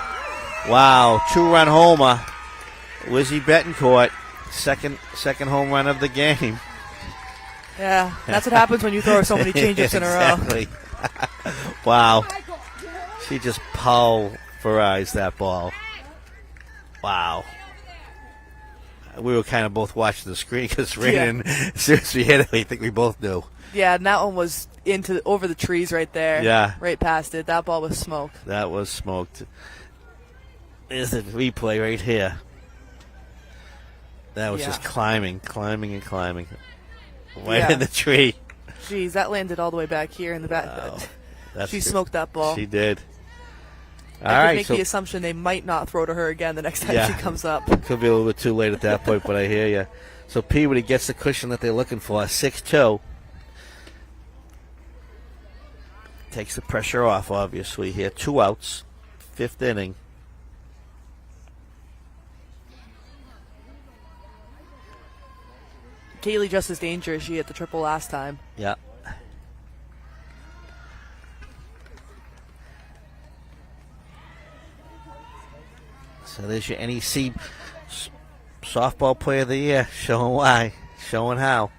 Wow. 2-run homer. Lizzie Betancourt. Second home run of the game. Yeah, that's what happens when you throw so many changes in a row. Exactly. Wow. She just pulverized that ball. Wow. We were kind of both watching the screen because it's raining. As soon as we hit it, I think we both knew. Yeah, and that one was over the trees right there. Yeah. Right past it. That ball was smoked. That was smoked. There's the replay right here. That was just climbing. Right in the tree. Jeez, that landed all the way back here in the back. Wow. She smoked that ball. She did. I could make the assumption they might not throw to her again the next time she comes up. Could be a little bit too late at that point, but I hear you. So Peabody gets the cushion that they're looking for, 6-2. Takes the pressure off, obviously, here. 2 outs, 5th inning. Kaylee just as dangerous. She hit the triple last time. Yeah. So there's your NEC softball player of the year, showing why, showing how.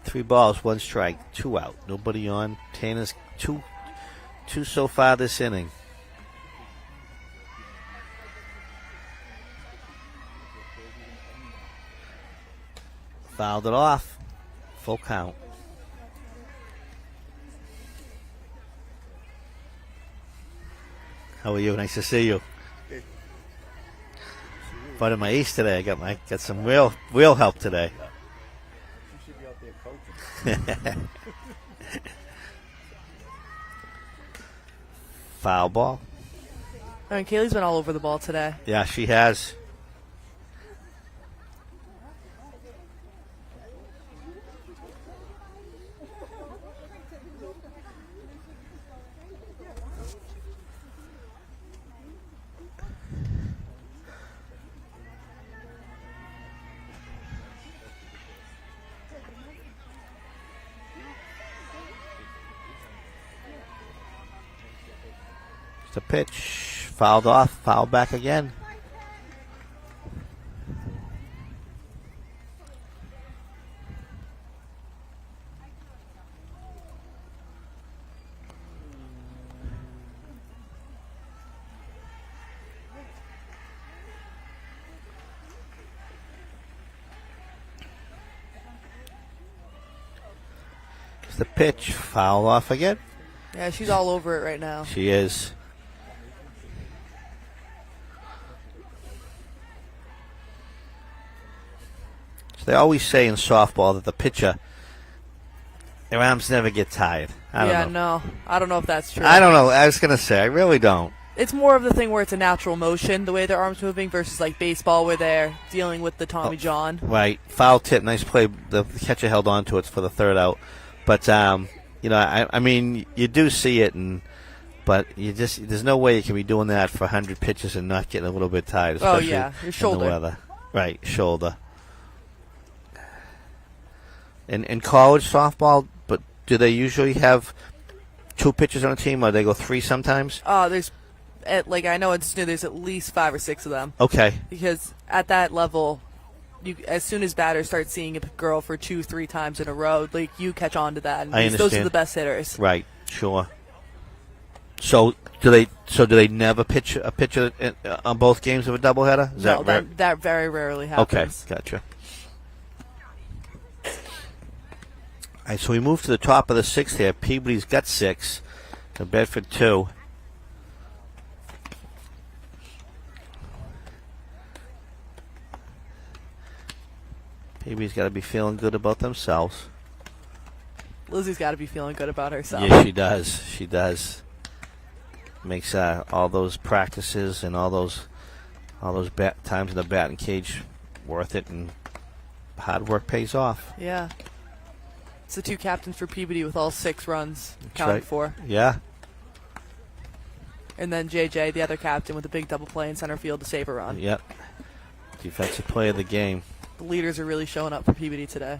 Three balls, one strike, 2 out. Nobody on. Tanner's two so far this inning. Fouled it off. Full count. How are you? Nice to see you. Part of my ace today. I got some real help today. Foul ball. I mean, Kaylee's been all over the ball today. Yeah, she has. The pitch, fouled off, fouled back again. It's the pitch, foul off again. Yeah, she's all over it right now. She is. They always say in softball that the pitcher, their arms never get tired. I don't know. No. I don't know if that's true. I don't know. I was going to say, I really don't. It's more of the thing where it's a natural motion, the way their arms moving, versus like baseball where they're dealing with the Tommy John. Right. Foul tip. Nice play. The catcher held on to it for the third out. But, I mean, you do see it, but there's no way you can be doing that for 100 pitches and not getting a little bit tired. Oh, yeah. Your shoulder. In the weather. Right. Shoulder. In college softball, but do they usually have 2 pitchers on a team, or they go 3 sometimes? There's, I know it's new. There's at least 5 or 6 of them. Okay. Because at that level, as soon as batters start seeing a girl for 2-3 times in a row, you catch on to that. And I understand. Those are the best hitters. Right. Sure. So do they never pitch a pitcher on both games of a doubleheader? No, that very rarely happens. Okay. Gotcha. All right, so we move to the top of the 6th here. Peabody's got 6. To Bedford 2. Peabody's got to be feeling good about themselves. Lizzie's got to be feeling good about herself. Yeah, she does. She does. Makes all those practices and all those times in the batting cage worth it, and hard work pays off. Yeah. It's the 2 captains for Peabody with all 6 runs That's counted right. for. Yeah. And then JJ, the other captain, with a big double play in center field to save a run. Yep. Defensive play of the game. The leaders are really showing up for Peabody today.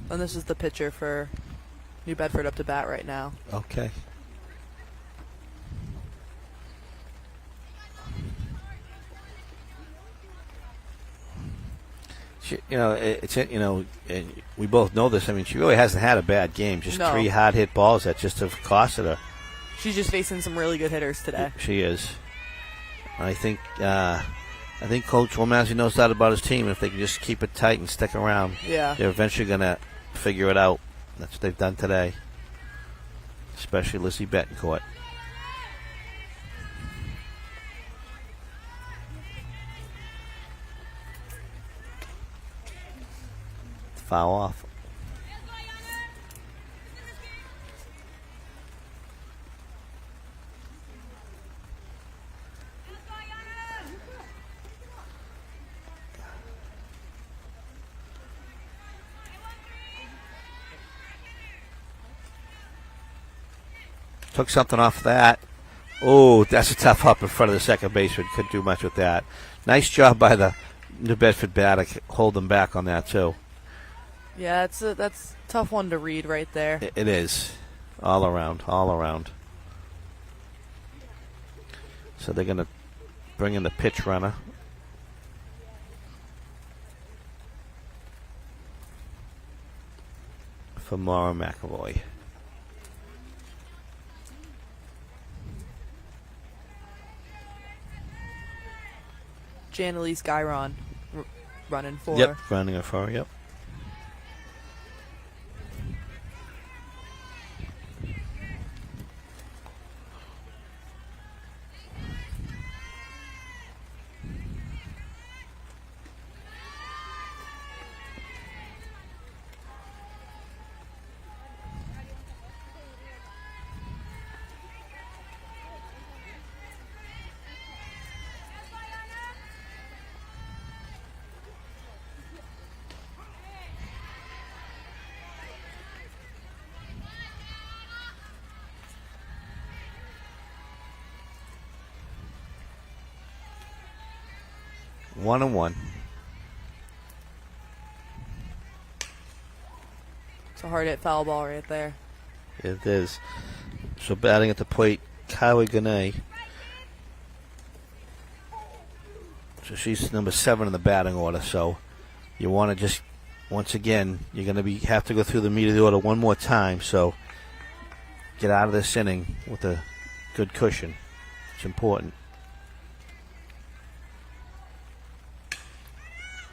And this is the pitcher for New Bedford up to bat right now. Okay. We both know this. I mean, she really hasn't had a bad game. Just 3 hard hit balls that just have costed her. She's just facing some really good hitters today. She is. I think Coach Womassey knows that about his team. If they can just keep it tight and stick around, they're eventually going to figure it out. That's what they've done today, especially Lizzie Betancourt. Foul off. Took something off that. Oh, that's a tough up in front of the second baseman. Couldn't do much with that. Nice job by the New Bedford batter, hold them back on that too. Yeah, that's a tough one to read right there. It is. All around, all around. So they're going to bring in the pitch runner. For Mara McAvoy. Janelise Gyron running for. Yep, running her for, yep. One and one. It's a hard hit foul ball right there. It is. So batting at the plate, Kylie Ganay. So she's number 7 in the batting order. So you want to just, once again, you're going to have to go through the meat of the order one more time. So get out of this inning with a good cushion. It's important.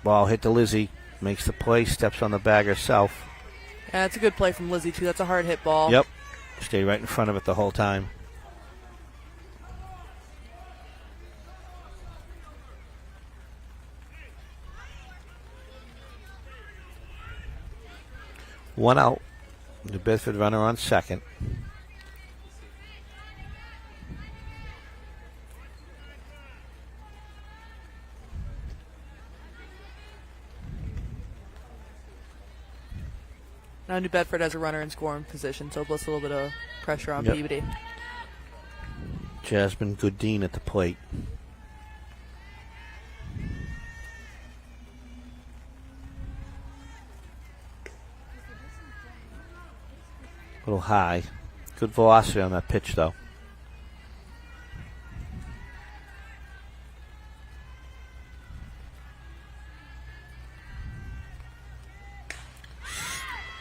Ball hit to Lizzie, makes the play, steps on the bag herself. Yeah, that's a good play from Lizzie, too. That's a hard hit ball. Yep. Stay right in front of it the whole time. One out. New Bedford runner on second. Now New Bedford has a runner in scoring position, so it puts a little bit of pressure on Yep. Peabody. Jasmine Goodine at the plate. A little high. Good velocity on that pitch, though.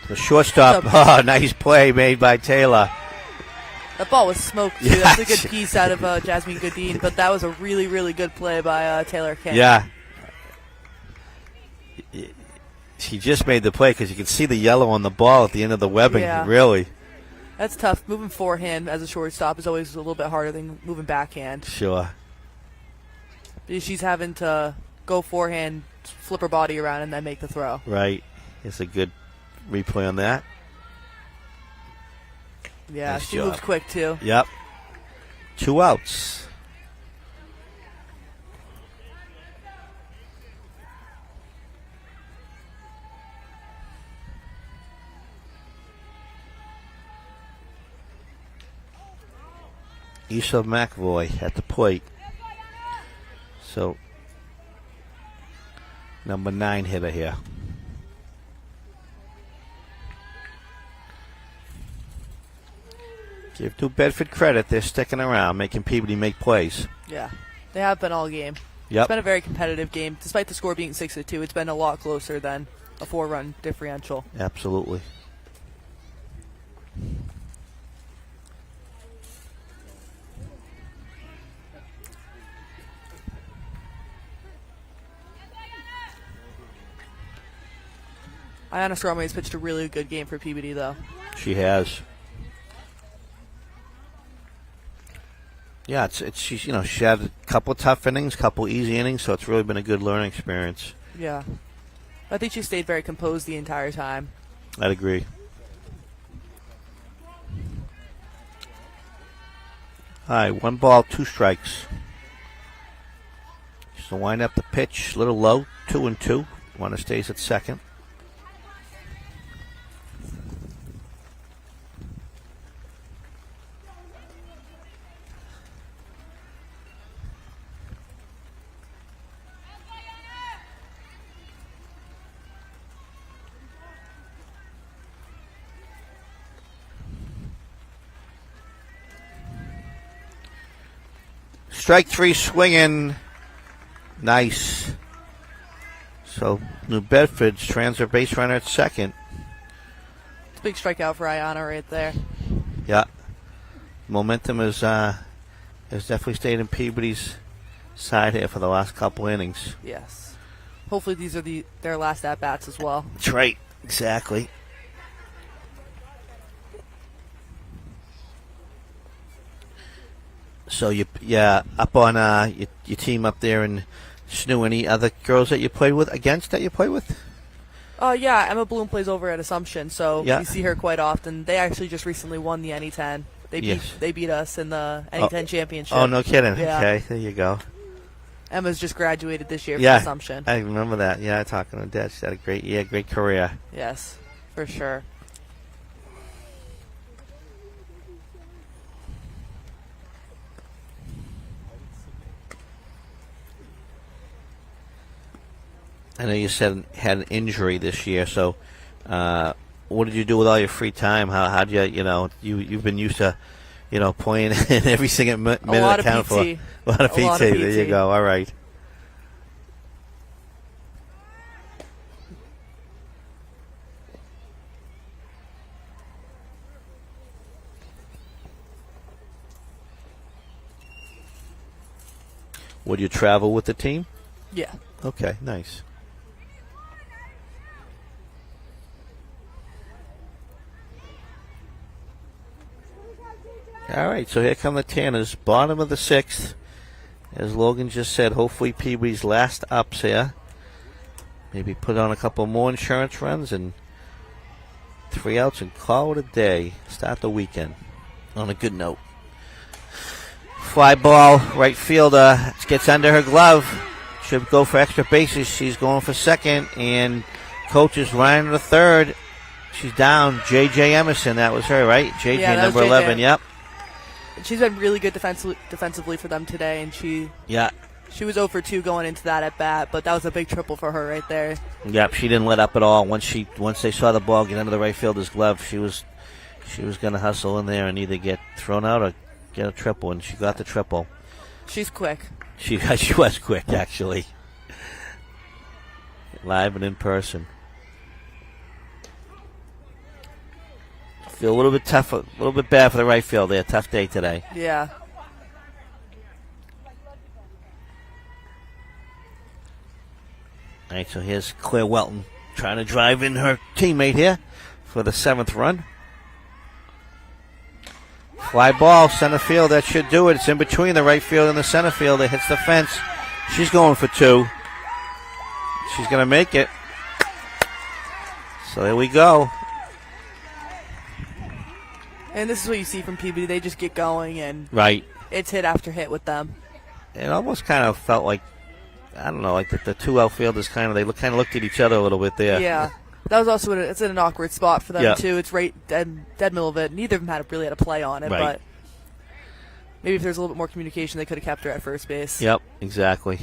The shortstop. Oh, nice play made by Taylor. That ball was smoked, too. That's a good piece out of Jasmine Goodine, but that was a really, really good play by Taylor King. Yeah. She just made the play because you can see the yellow on the ball at the end of the webbing, Yeah. really. That's tough. Moving forehand as a shortstop is always a little bit harder than moving backhand. Sure. Because she's having to go forehand, flip her body around, and then make the throw. Right. It's a good replay on that. Yeah, Nice she job. moves quick, too. Yep. 2 outs. Issa McAvoy at the plate. So, number 9 hitter here. Give New Bedford credit. They're sticking around, making Peabody make plays. Yeah, they have been all game. Yep. It's been a very competitive game. Despite the score being 6-2, it's been a lot closer than a 4-run differential. Absolutely. Ayana Stromey has pitched a really good game for Peabody, though. She has. Yeah, she's she had a couple tough innings, couple easy innings, so it's really been a good learning experience. Yeah. I think she stayed very composed the entire time. I'd agree. All right, 1 ball, 2 strikes. So wind up the pitch, a little low, 2-2. Runner stays at second. Strike 3 swinging. Nice. So New Bedford's transfer base runner at second. It's a big strikeout for Ayanna right there. Yeah. Momentum has definitely stayed in Peabody's side here for the last couple innings. Yes. Hopefully these are their last at-bats as well. That's right. Exactly. So up on your team up there in Snoo, any other girls that you played with Yeah, Emma Bloom plays over at Assumption, so Yeah. we see her quite often. They actually just recently won the NE10. They beat us in the NE10 championship. Oh, no kidding. Yeah. Okay, there you go. Emma's just graduated this year from Yeah, Assumption. I remember that. Yeah, talking to Dad, she's had a great career. Yes, for sure. I know you said had an injury this year, so what did you do with all your free time? How did you've been used to, playing in every single minute account for a lot of PT. There you go. All right. Would you travel with the team? Yeah. Okay, nice. All right, so here come the Tanners, bottom of the 6th. As Logan just said, hopefully Peabody's last ups here. Maybe put on a couple more insurance runs and 3 outs and call it a day. Start the weekend on a good note. Fly ball, right fielder gets under her glove. Should go for extra bases. She's going for second, and coach is running to third. She's down. J.J. Emerson, that was her, right? J.J. number 11, yep. She's been really good defensively for them today, and she was 0 for 2 going into that at bat, but that was a big triple for her right there. Yep, she didn't let up at all. Once they saw the ball get under the right fielder's glove, she was going to hustle in there and either get thrown out or get a triple, and she got the triple. She's quick. She was quick, actually. Live and in person. Feel a little bit tough, a little bit bad for the right field there. Tough day today. Yeah. All right, so here's Claire Welton trying to drive in her teammate here for the 7th run. Fly ball, center field, that should do it. It's in between the right field and the center field. It hits the fence. She's going for 2. She's going to make it. So there we go. And this is what you see from Peabody. They just get going, and right. It's hit after hit with them. It almost kind of felt like, I don't know, like the 2 outfielders kind of looked at each other a little bit there. Yeah. That was also it's in an awkward spot for them, too. It's right dead middle of it. Neither of them really had a play on it, but maybe if there's a little bit more communication, they could have kept her at first base. Yep, exactly.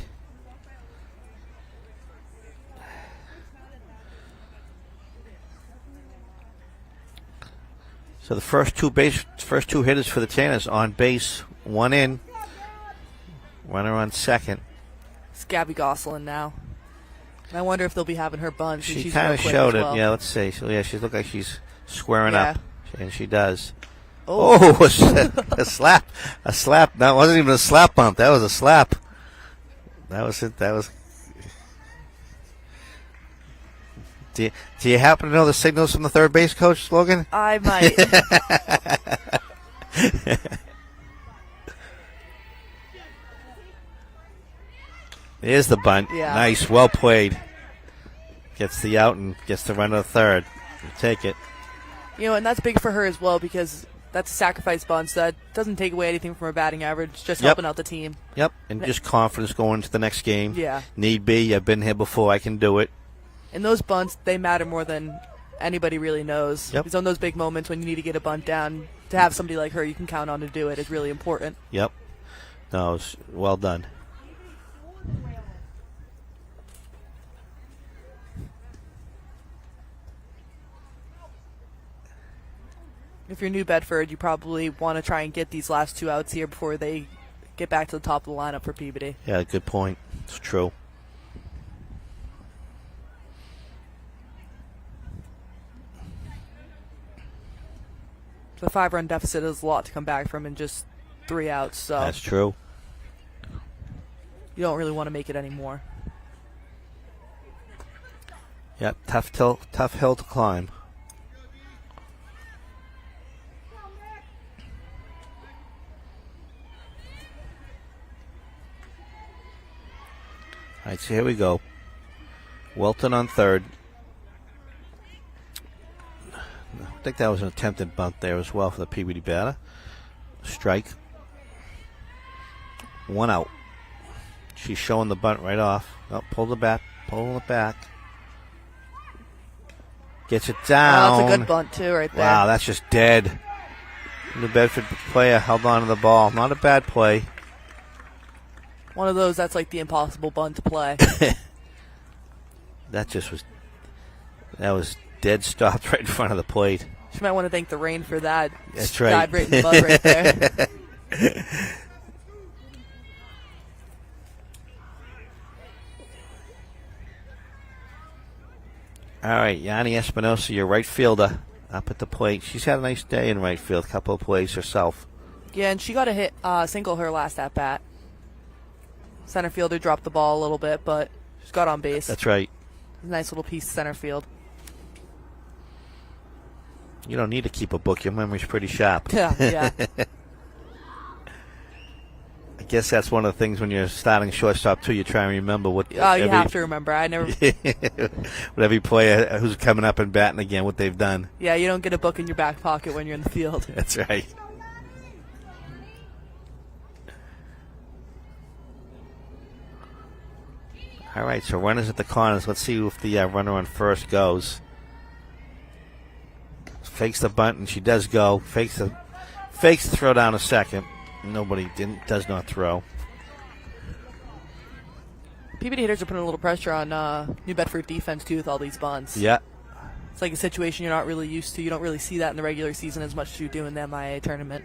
So the first two hitters for the Tanners on base, 1 in. Runner on second. It's Gabby Gosselin now. And I wonder if they'll be having her bunt. She kind of showed it. Yeah, let's see. So she looks like she's squaring up, and she does. Oh, a slap! A slap! That wasn't even a slap bump. That was a slap. That was it. That was. Do you happen to know the signals from the third base coach, Logan? I might. There's the bunt. Yeah. Nice. Well played. gets the out and gets the run to the third. You take it. And that's big for her as well because that's a sacrifice bunt, so that doesn't take away anything from her batting average, just helping out the team. Yep, and just confidence going into the next game. Yeah. Need be. I've been here before. I can do it. And those bunts, they matter more than anybody really knows. Yep. Because on those big moments when you need to get a bunt down, to have somebody like her you can count on to do it is really important. Yep. No, it's well done. If you're New Bedford, you probably want to try and get these last 2 outs here before they get back to the top of the lineup for Peabody. Yeah, good point. It's true. The 5-run deficit is a lot to come back from in just 3 outs. So That's true. You don't really want to make it anymore. Yep, tough hill to climb. All right, so here we go. Welton on third. I think that was an attempted bunt there as well for the Peabody batter. Strike. 1 out. She's showing the bunt right off. Oh, pull it back. Gets it down. Oh, that's a good bunt too right there. Wow, that's just dead. New Bedford player held on to the ball. Not a bad play. One of those that's like the impossible bunt to play. That was dead stopped right in front of the plate. You might want to thank the rain for that. That's right. Dive right in the mud right there. All right, Yanni Espinosa, your right fielder, up at the plate. She's had a nice day in right field, a couple of plays herself. Yeah, and she got a hit single her last at bat. Center fielder dropped the ball a little bit, but she's got on base. That's right. Nice little piece of center field. You don't need to keep a book. Your memory's pretty sharp. Yeah. I guess that's one of the things when you're starting shortstop too. You try and remember what. You have to remember. I never. What every player who's coming up and batting again, what they've done. Yeah, you don't get a book in your back pocket when you're in the field. That's right. All right, so runners at the corners. Let's see if the runner on first goes. Fakes the bunt, and she does go. Fakes the throw down to second. Does not throw. Peabody hitters are putting a little pressure on New Bedford defense too with all these bunts. Yeah. It's like a situation you're not really used to. You don't really see that in the regular season as much as you do in the MIA tournament.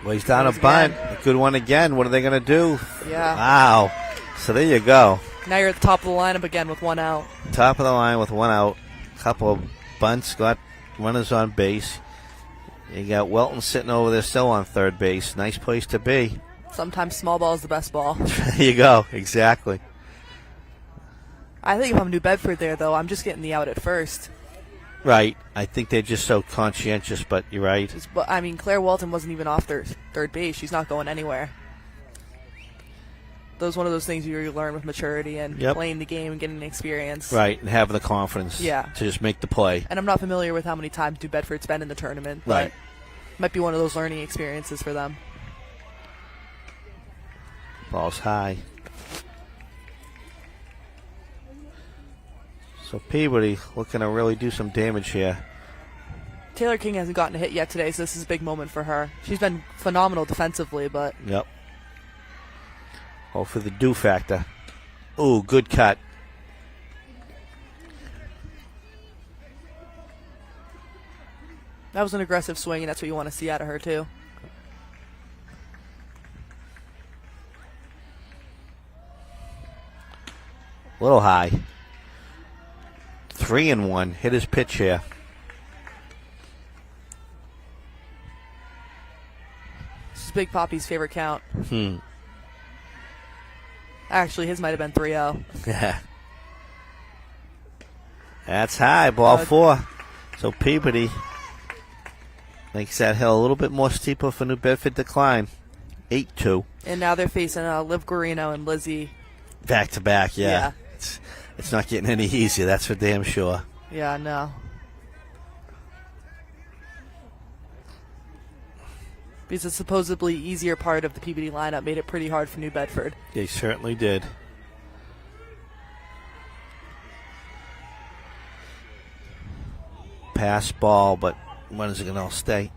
Well, he's down a bunt. A good one again. What are they going to do? Yeah. Wow. So there you go. Now you're at the top of the lineup again with 1 out. Top of the line with 1 out. Couple of bunts. Got runners on base. You got Welton sitting over there still on third base. Nice place to be. Sometimes small ball is the best ball. There you go. Exactly. I think if I'm New Bedford there, though, I'm just getting the out at first. Right. I think they're just so conscientious, but you're right. I mean, Claire Walton wasn't even off third base. She's not going anywhere. That was one of those things you learn with maturity and playing the game and getting the experience. Right, and having the confidence to just make the play. And I'm not familiar with how many times New Bedford's been in the tournament, but it might be one of those learning experiences for them. Ball's high. So Peabody looking to really do some damage here. Taylor King hasn't gotten a hit yet today, so this is a big moment for her. She's been phenomenal defensively, but... Yep. Oh, for the do factor. Ooh, good cut. That was an aggressive swing, and that's what you want to see out of her, too. A little high. 3-1. Hit his pitch here. This is Big Poppy's favorite count. Actually, his might have been 3-0. Yeah. That's high. Ball 4. So Peabody Makes that hill a little bit more steeper for New Bedford to climb. 8-2. And now they're facing Liv Guarino and Lizzie. Back to back, yeah. It's not getting any easier, that's for damn sure. Yeah, no. Because the supposedly easier part of the PBD lineup made it pretty hard for New Bedford. They certainly did. Pass ball, but when is it going to stay?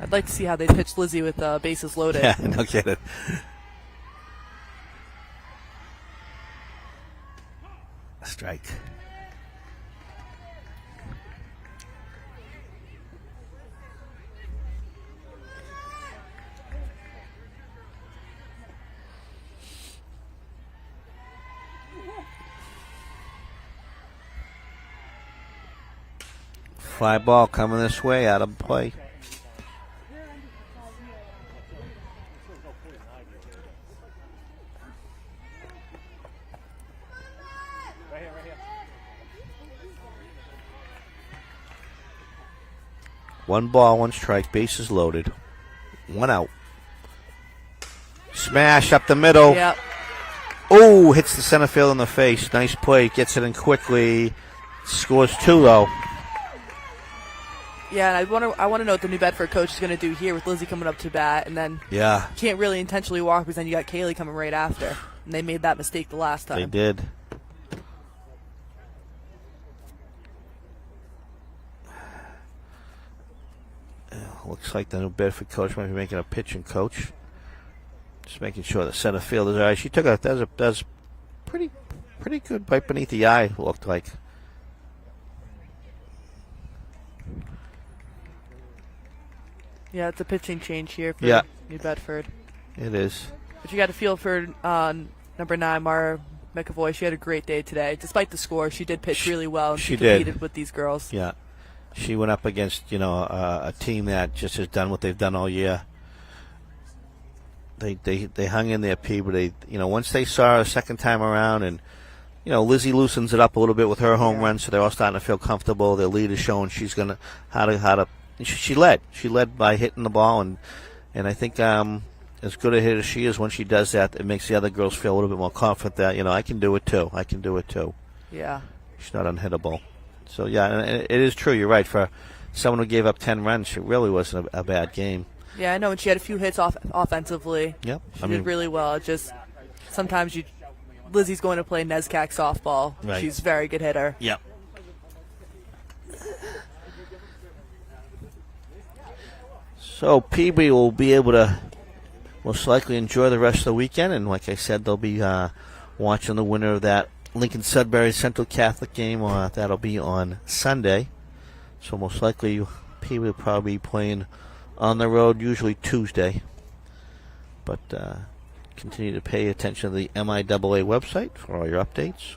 I'd like to see how they pitch Lizzie with bases loaded. Yeah, no kidding. A strike. Fly ball coming this way, out of play. One ball, one strike, bases loaded. One out. Smash up the middle. Yep. Oh, hits the center field in the face. Nice play. Gets it in quickly. Scores 2, though. Yeah, and I want to know what the New Bedford coach is going to do here with Lizzie coming up to bat, and then can't really intentionally walk because then you got Kaylee coming right after, and they made that mistake the last time. They did. Looks like the New Bedford coach might be making a pitching coach. Just making sure the center field is all right. She took that was pretty good right beneath the eye, it looked like. Yeah, it's a pitching change here for New Bedford. It is. But you got to feel for number 9, Mara McAvoy. She had a great day today. Despite the score, she did pitch really well. And she competed with these girls. Yeah. She went up against, a team that just has done what they've done all year. They hung in there, P, but they, once they saw her a second time around, and Lizzie loosens it up a little bit with her home run, so they're all starting to feel comfortable. Their lead is showing she's gonna how to. She led by hitting the ball, and I think as good a hitter as she is, when she does that, it makes the other girls feel a little bit more confident that I can do it too. Yeah. She's not unhittable. So, yeah, and it is true. You're right. For someone who gave up 10 runs, it really wasn't a bad game. Yeah, I know. And she had a few hits offensively. Yep. She did really well. Just sometimes Lizzie's going to play NESCAC softball. Right. She's a very good hitter. Yep. So, PB will be able to most likely enjoy the rest of the weekend. And like I said, they'll be watching the winner of that Lincoln-Sudbury Central Catholic game. That'll be on Sunday. So most likely P will probably be playing on the road, usually Tuesday. But continue to pay attention to the MIAA website for all your updates.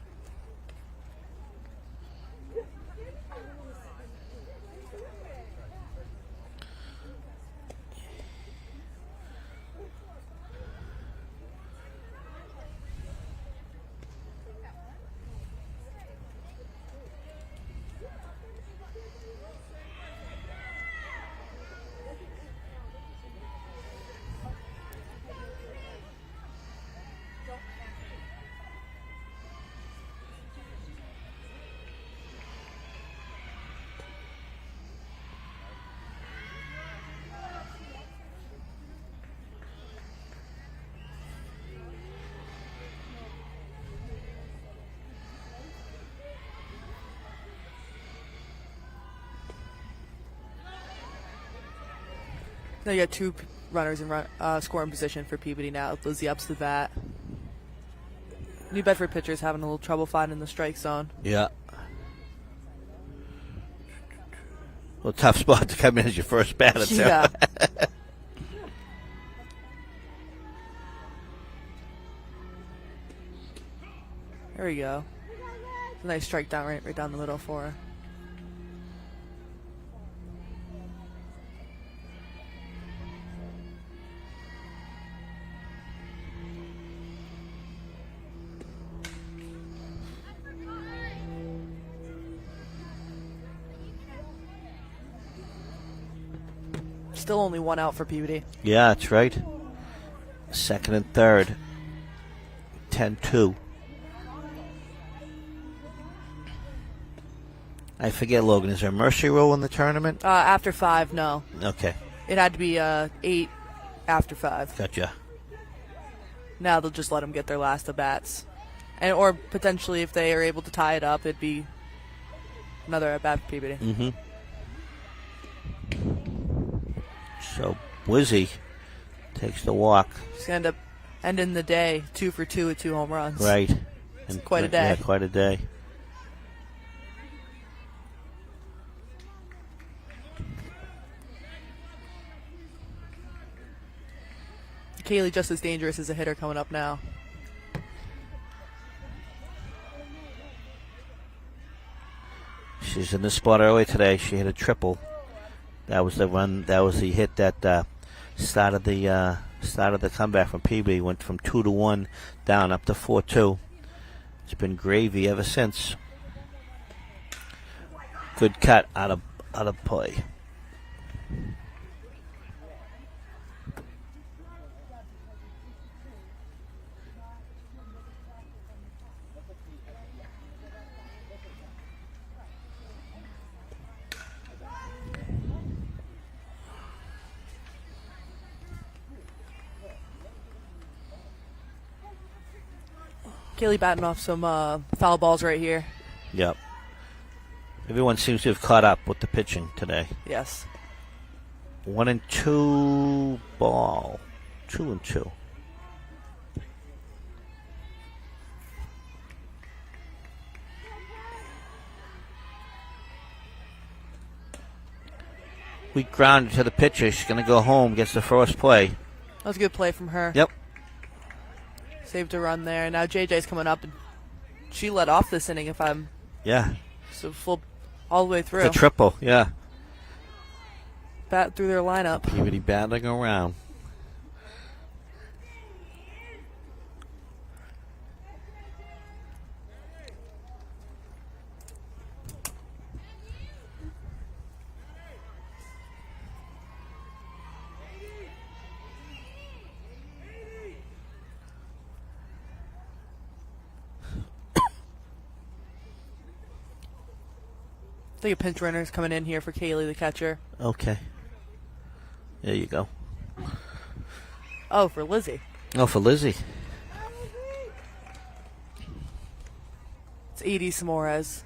Now you got 2 runners in scoring position for Peabody now. Lizzie ups the bat. New Bedford pitchers having a little trouble finding the strike zone. Yeah. Well, tough spot to come in as your first batter, too. Yeah. There we go. It's a nice strike down right down the middle for her. Still only 1 out for Peabody. Yeah, that's right. Second and third. 10-2. I forget, Logan. Is there a mercy rule in the tournament? After 5, no. Okay. It had to be 8 after 5. Gotcha. Now they'll just let them get their last at-bats. Or potentially, if they are able to tie it up, it'd be another at-bat for Peabody. Mm-hmm. So, Wizzy takes the walk. He's going to end up ending the day 2 for 2 with 2 home runs. Right. It's quite a day. Yeah, quite a day. Kaylee just as dangerous as a hitter coming up now. She's in this spot early today. She hit a triple. That was the run. That was the hit that started the comeback from PB. Went from 2-1 down up to 4-2. It's been gravy ever since. Good cut out of play. Kaylee batting off some foul balls right here. Yep. Everyone seems to have caught up with the pitching today. Yes. 1-2 ball. 2-2. We grounded to the pitcher. She's going to go home. Gets the first play. That was a good play from her. Yep. Saved a run there. Now JJ's coming up, and she led off this inning. If I'm so full all the way through. It's a triple. Yeah. Bat through their lineup. Peabody battling around. I think a pinch runner is coming in here for Kaylee, the catcher. Okay. There you go. Oh, for Lizzie. Oh, for Lizzie. It's Edie Samores.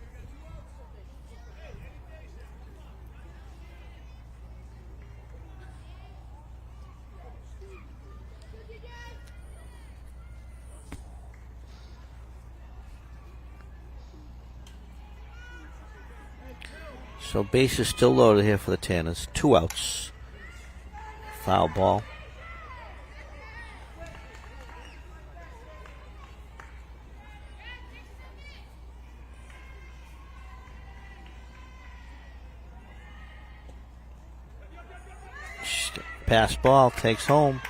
So base is still loaded here for the Tanners. 2 outs. Foul ball. Pass ball, takes home.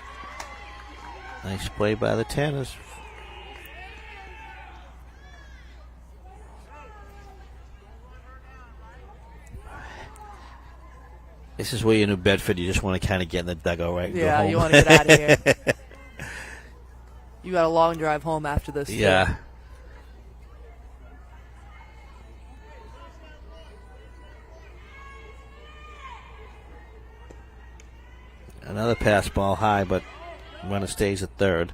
Nice play by the Tanners. This is where you're in New Bedford. You just want to kind of get in the dugout, right? Yeah, go home. you want to get out of here. You got a long drive home after this. Yeah. Too. Another pass ball high, but runner stays at third.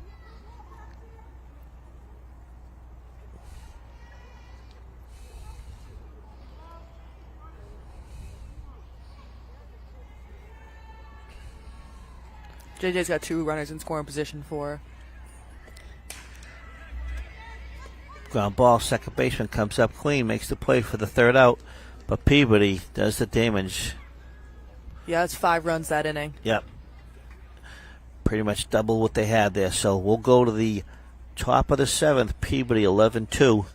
JJ's got 2 runners in scoring position for. Ground ball, second baseman comes up clean, makes the play for the third out, but Peabody does the damage. Yeah, it's 5 runs that inning. Yep. Pretty much double what they had there. So we'll go to the top of the 7th, Peabody 11-2.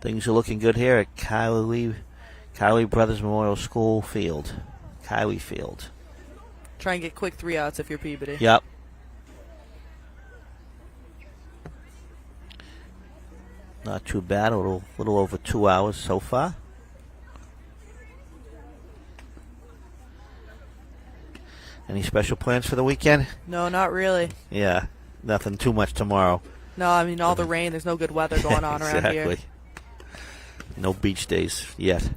Things are looking good here at Kiley Brothers Memorial School Field. Kiley Field. Try and get quick 3 outs if you're Peabody. Yep. Not too bad. A little over 2 hours so far. Any special plans for the weekend? No, not really. Yeah, nothing too much tomorrow. No, I mean, all the rain, there's no good weather going on around here. Exactly. No beach days yet.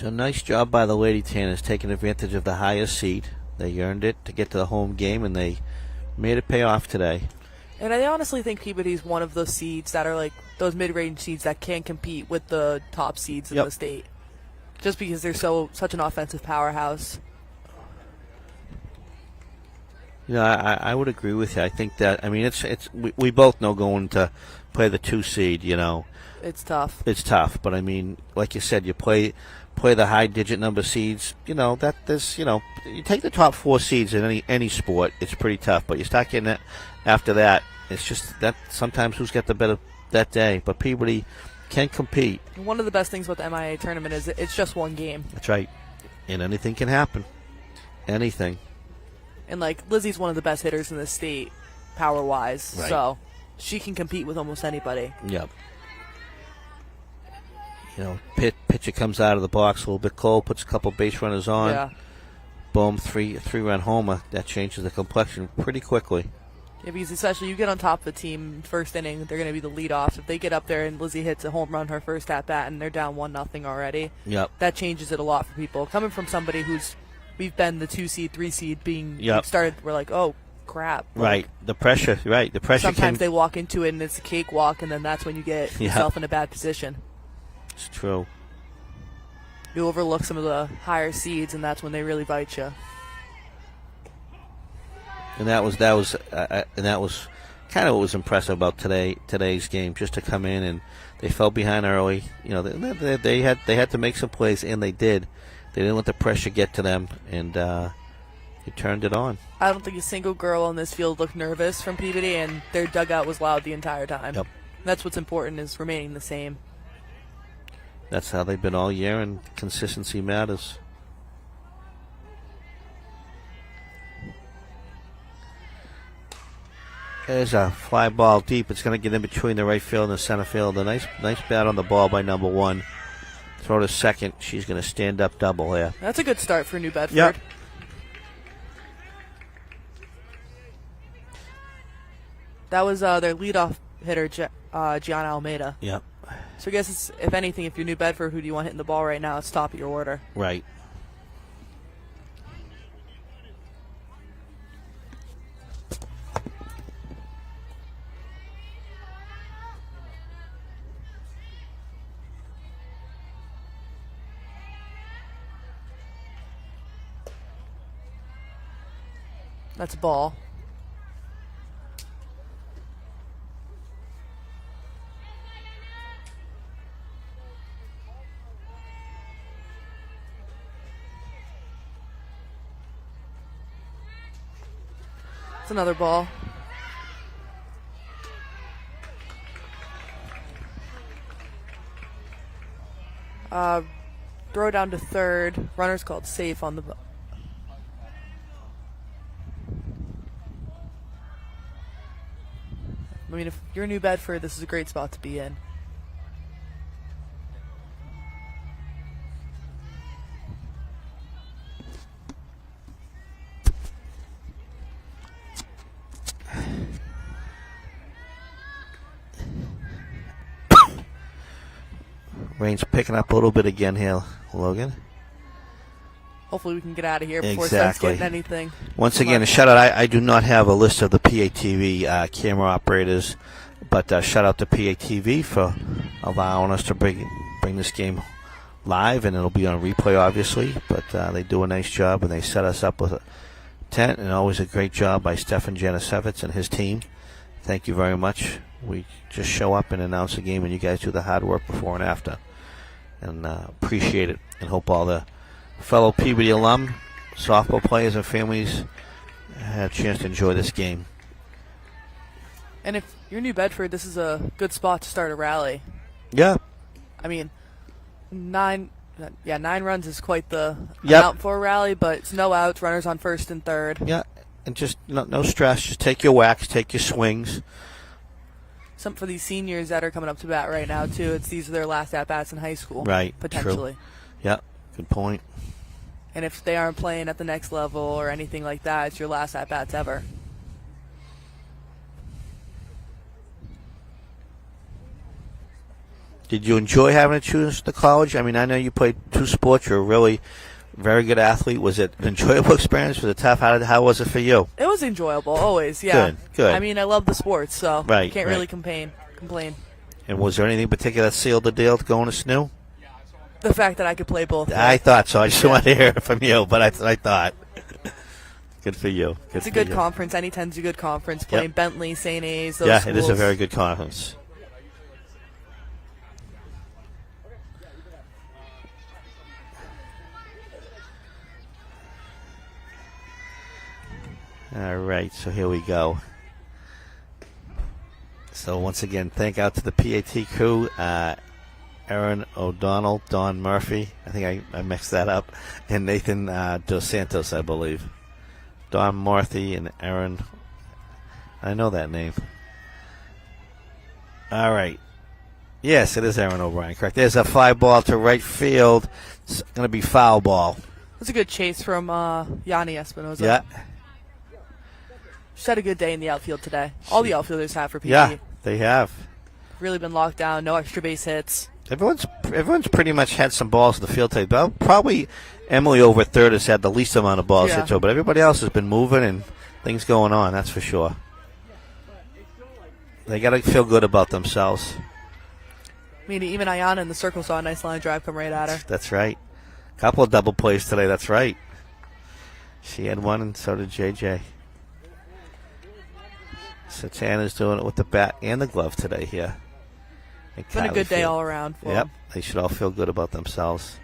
So nice job by the Lady Tanners taking advantage of the higher seed. They earned it to get to the home game, and they made it pay off today. And I honestly think Peabody's one of those seeds that are like those mid-range seeds that can compete with the top seeds in the state, just because they're such an offensive powerhouse. You know, I would agree with you. I think that, I mean, we both know going to play the 2 seed, you know. It's tough. It's tough, but I mean, like you said, you play the high digit number seeds. You know that there's, you know, you take the top 4 seeds in any sport, it's pretty tough. But you start getting it after that, it's just that sometimes who's got the better that day. But Peabody can compete. One of the best things about the MIA tournament is it's just one game. That's right, and anything can happen. Anything. And like Lizzie's one of the best hitters in the state, power wise, right. So she can compete with almost anybody. Yep. You know, pitcher comes out of the box a little bit cold, puts a couple base runners on. Yeah. Boom, three-run homer. That changes the complexion pretty quickly. Yeah, because especially you get on top of the team first inning, they're going to be the leadoff. If they get up there and Lizzie hits a home run her first at bat and they're down 1-0 already, that changes it a lot for people. Coming from somebody we've been the 2 seed, 3 seed being started, we're like, oh crap. Right, the pressure. Right, the pressure. Sometimes they walk into it and it's a cakewalk, and then that's when you get yourself in a bad position. It's true. You overlook some of the higher seeds, and that's when they really bite you. And that was kind of what was impressive about today's game. Just to come in, and they fell behind early. You know, they had to make some plays, and they did. They didn't let the pressure get to them, and they turned it on. I don't think a single girl on this field looked nervous from Peabody, and their dugout was loud the entire time. Yep. That's what's important, is remaining the same. That's how they've been all year, and consistency matters. There's a fly ball deep. It's going to get in between the right field and the center field. A nice bat on the ball by number 1. Throw to second. She's going to stand up double here. That's a good start for New Bedford. Yep. That was their leadoff hitter, Gianna Almeida. Yep. So I guess, if anything, if you're New Bedford, who do you want hitting the ball right now? It's top of your order. Right. That's a ball. It's another ball. Throw down to third. Runner's called safe on the... I mean, if you're New Bedford, this is a great spot to be in. Rain's picking up a little bit again here, Logan. Hopefully we can get out of here before it starts getting anything. Once again, a shout-out. I do not have a list of the PATV camera operators, but shout out to PATV for allowing us to bring this game live, and it'll be on replay, obviously. But they do a nice job, and they set us up with a tent, and always a great job by Stefan Janisevich and his team. Thank you very much. We just show up and announce the game, and you guys do the hard work before and after. and appreciate it, and hope all the fellow Peabody alum, softball players, and families had a chance to enjoy this game. And if you're New Bedford, this is a good spot to start a rally. Yeah. I mean, 9 runs is quite the amount for a rally, but it's no outs, runners on first and third. Yeah, and just no stress. Just take your whacks, take your swings. Some for these seniors that are coming up to bat right now too. These are their last at bats in high school, right? Potentially. True. Yeah, good point. And if they aren't playing at the next level or anything like that, it's your last at bats ever. Did you enjoy having to choose the college? I mean, I know you played 2 sports. You're a really very good athlete. Was it an enjoyable experience? Was it tough? How was it for you? It was enjoyable, always, yeah. Good. I mean, I love the sports, so can't really complain. And was there anything in particular that sealed the deal to going to SNU? The fact that I could play both. I thought so. I just wanted to hear it from you, but I thought. Good for you. It's a good conference. Any-10's a good conference. Playing Bentley, St. A's, those schools. It is a very good conference. All right, so here we go. So once again, thank out to the PAT crew, Aaron O'Donnell, Don Murphy, I think I mixed that up, and Nathan Dos Santos, I believe. Don Murphy and Aaron, I know that name. All right. Yes, it is Aaron O'Brien, correct. There's a fly ball to right field. It's going to be foul ball. That's a good chase from Yanni Espinoza. Yeah. Just had a good day in the outfield today. All the outfielders have for PG. Yeah, they have. Really been locked down. No extra base hits. Everyone's pretty much had some balls in the field today. But probably Emily over at third has had the least amount of balls hit to her. But everybody else has been moving and things going on, that's for sure. They got to feel good about themselves. I mean, even Ayana in the circle saw a nice line drive come right at her. That's right. Couple of double plays today, that's right. She had one and so did JJ. Satana's doing it with the bat and the glove today here. It's been a good day all around for them. They should all feel good about themselves.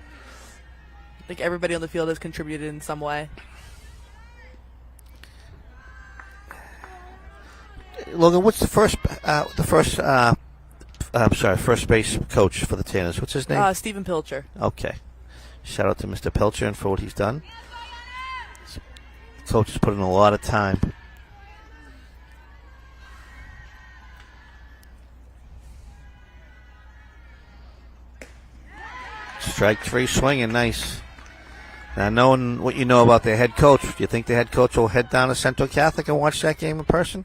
I think everybody on the field has contributed in some way. Logan, what's the first base coach for the Tanners? What's his name? Stephen Pilcher. Okay. Shout out to Mr. Pilcher and for what he's done. The coach has put in a lot of time. Strike 3 swinging, nice. Now, knowing what you know about the head coach, do you think the head coach will head down to Central Catholic and watch that game in person?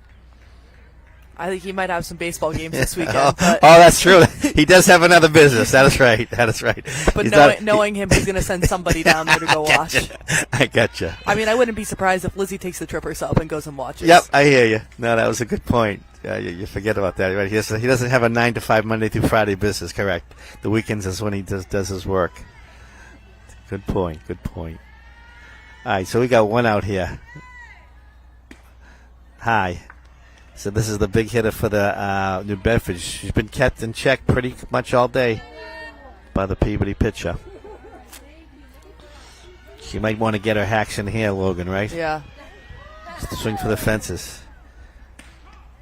I think he might have some baseball games this weekend. Oh, that's true. He does have another business. That is right. But knowing him, he's going to send somebody down there to go watch. I gotcha. I mean, I wouldn't be surprised if Lizzie takes the trip herself and goes and watches. Yep, I hear you. No, that was a good point. You forget about that. Right? He doesn't have a 9 to 5 Monday through Friday business, correct? The weekends is when he does his work. Good point. All right, so we got one out here. Hi. So this is the big hitter for the New Bedford. She's been kept in check pretty much all day by the Peabody pitcher. She might want to get her hacks in here, Logan, right? Yeah. Just swing for the fences.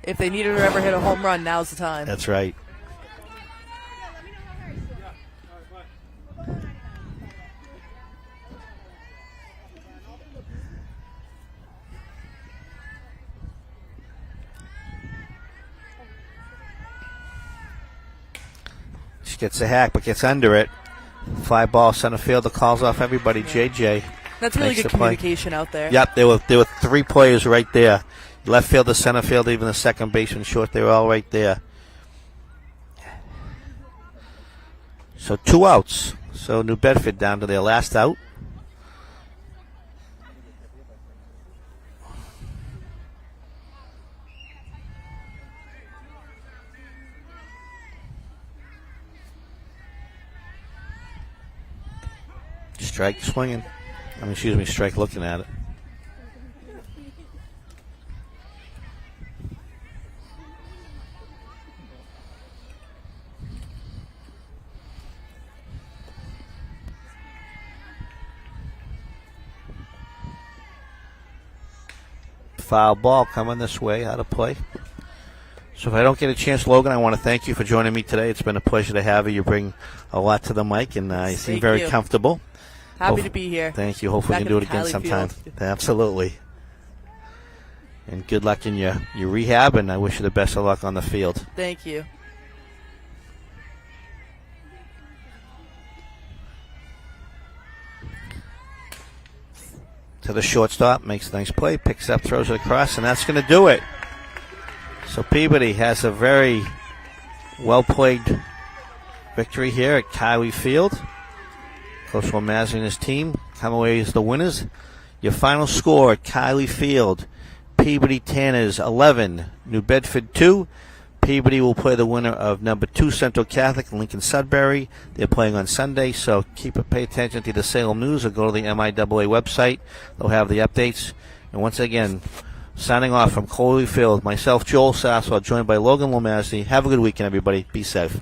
If they needed her to ever hit a home run, now's the time. That's right. She gets a hack, but gets under it. Fly ball, center fielder calls off everybody. JJ. That's really good communication out there. Yep, there were 3 players right there. Left fielder, center fielder, even the second baseman, short. They were all right there. So 2 outs. So New Bedford down to their last out. Strike swinging. Strike looking at it. foul ball coming this way, out of play. So if I don't get a chance, Logan, I want to thank you for joining me today. It's been a pleasure to have you. You bring a lot to the mic, and you seem very comfortable. Happy to be here. Thank you. Hopefully we can do it again sometime. Absolutely. And good luck in your rehab, and I wish you the best of luck on the field. Thank you. To the shortstop, makes a nice play, picks up, throws it across, and that's going to do it. So Peabody has a very well-played victory here at Kiley Field. Coach Womazi and his team come away as the winners. Your final score at Kiley Field, Peabody Tanners 11, New Bedford 2. Peabody will play the winner of number 2 Central Catholic and Lincoln Sudbury. They're playing on Sunday, so pay attention to the Salem News or go to the MIAA website. They'll have the updates. And once again, signing off from Kiley Field, myself, Joel Sasswell, joined by Logan Womazi. Have a good weekend, everybody. Be safe.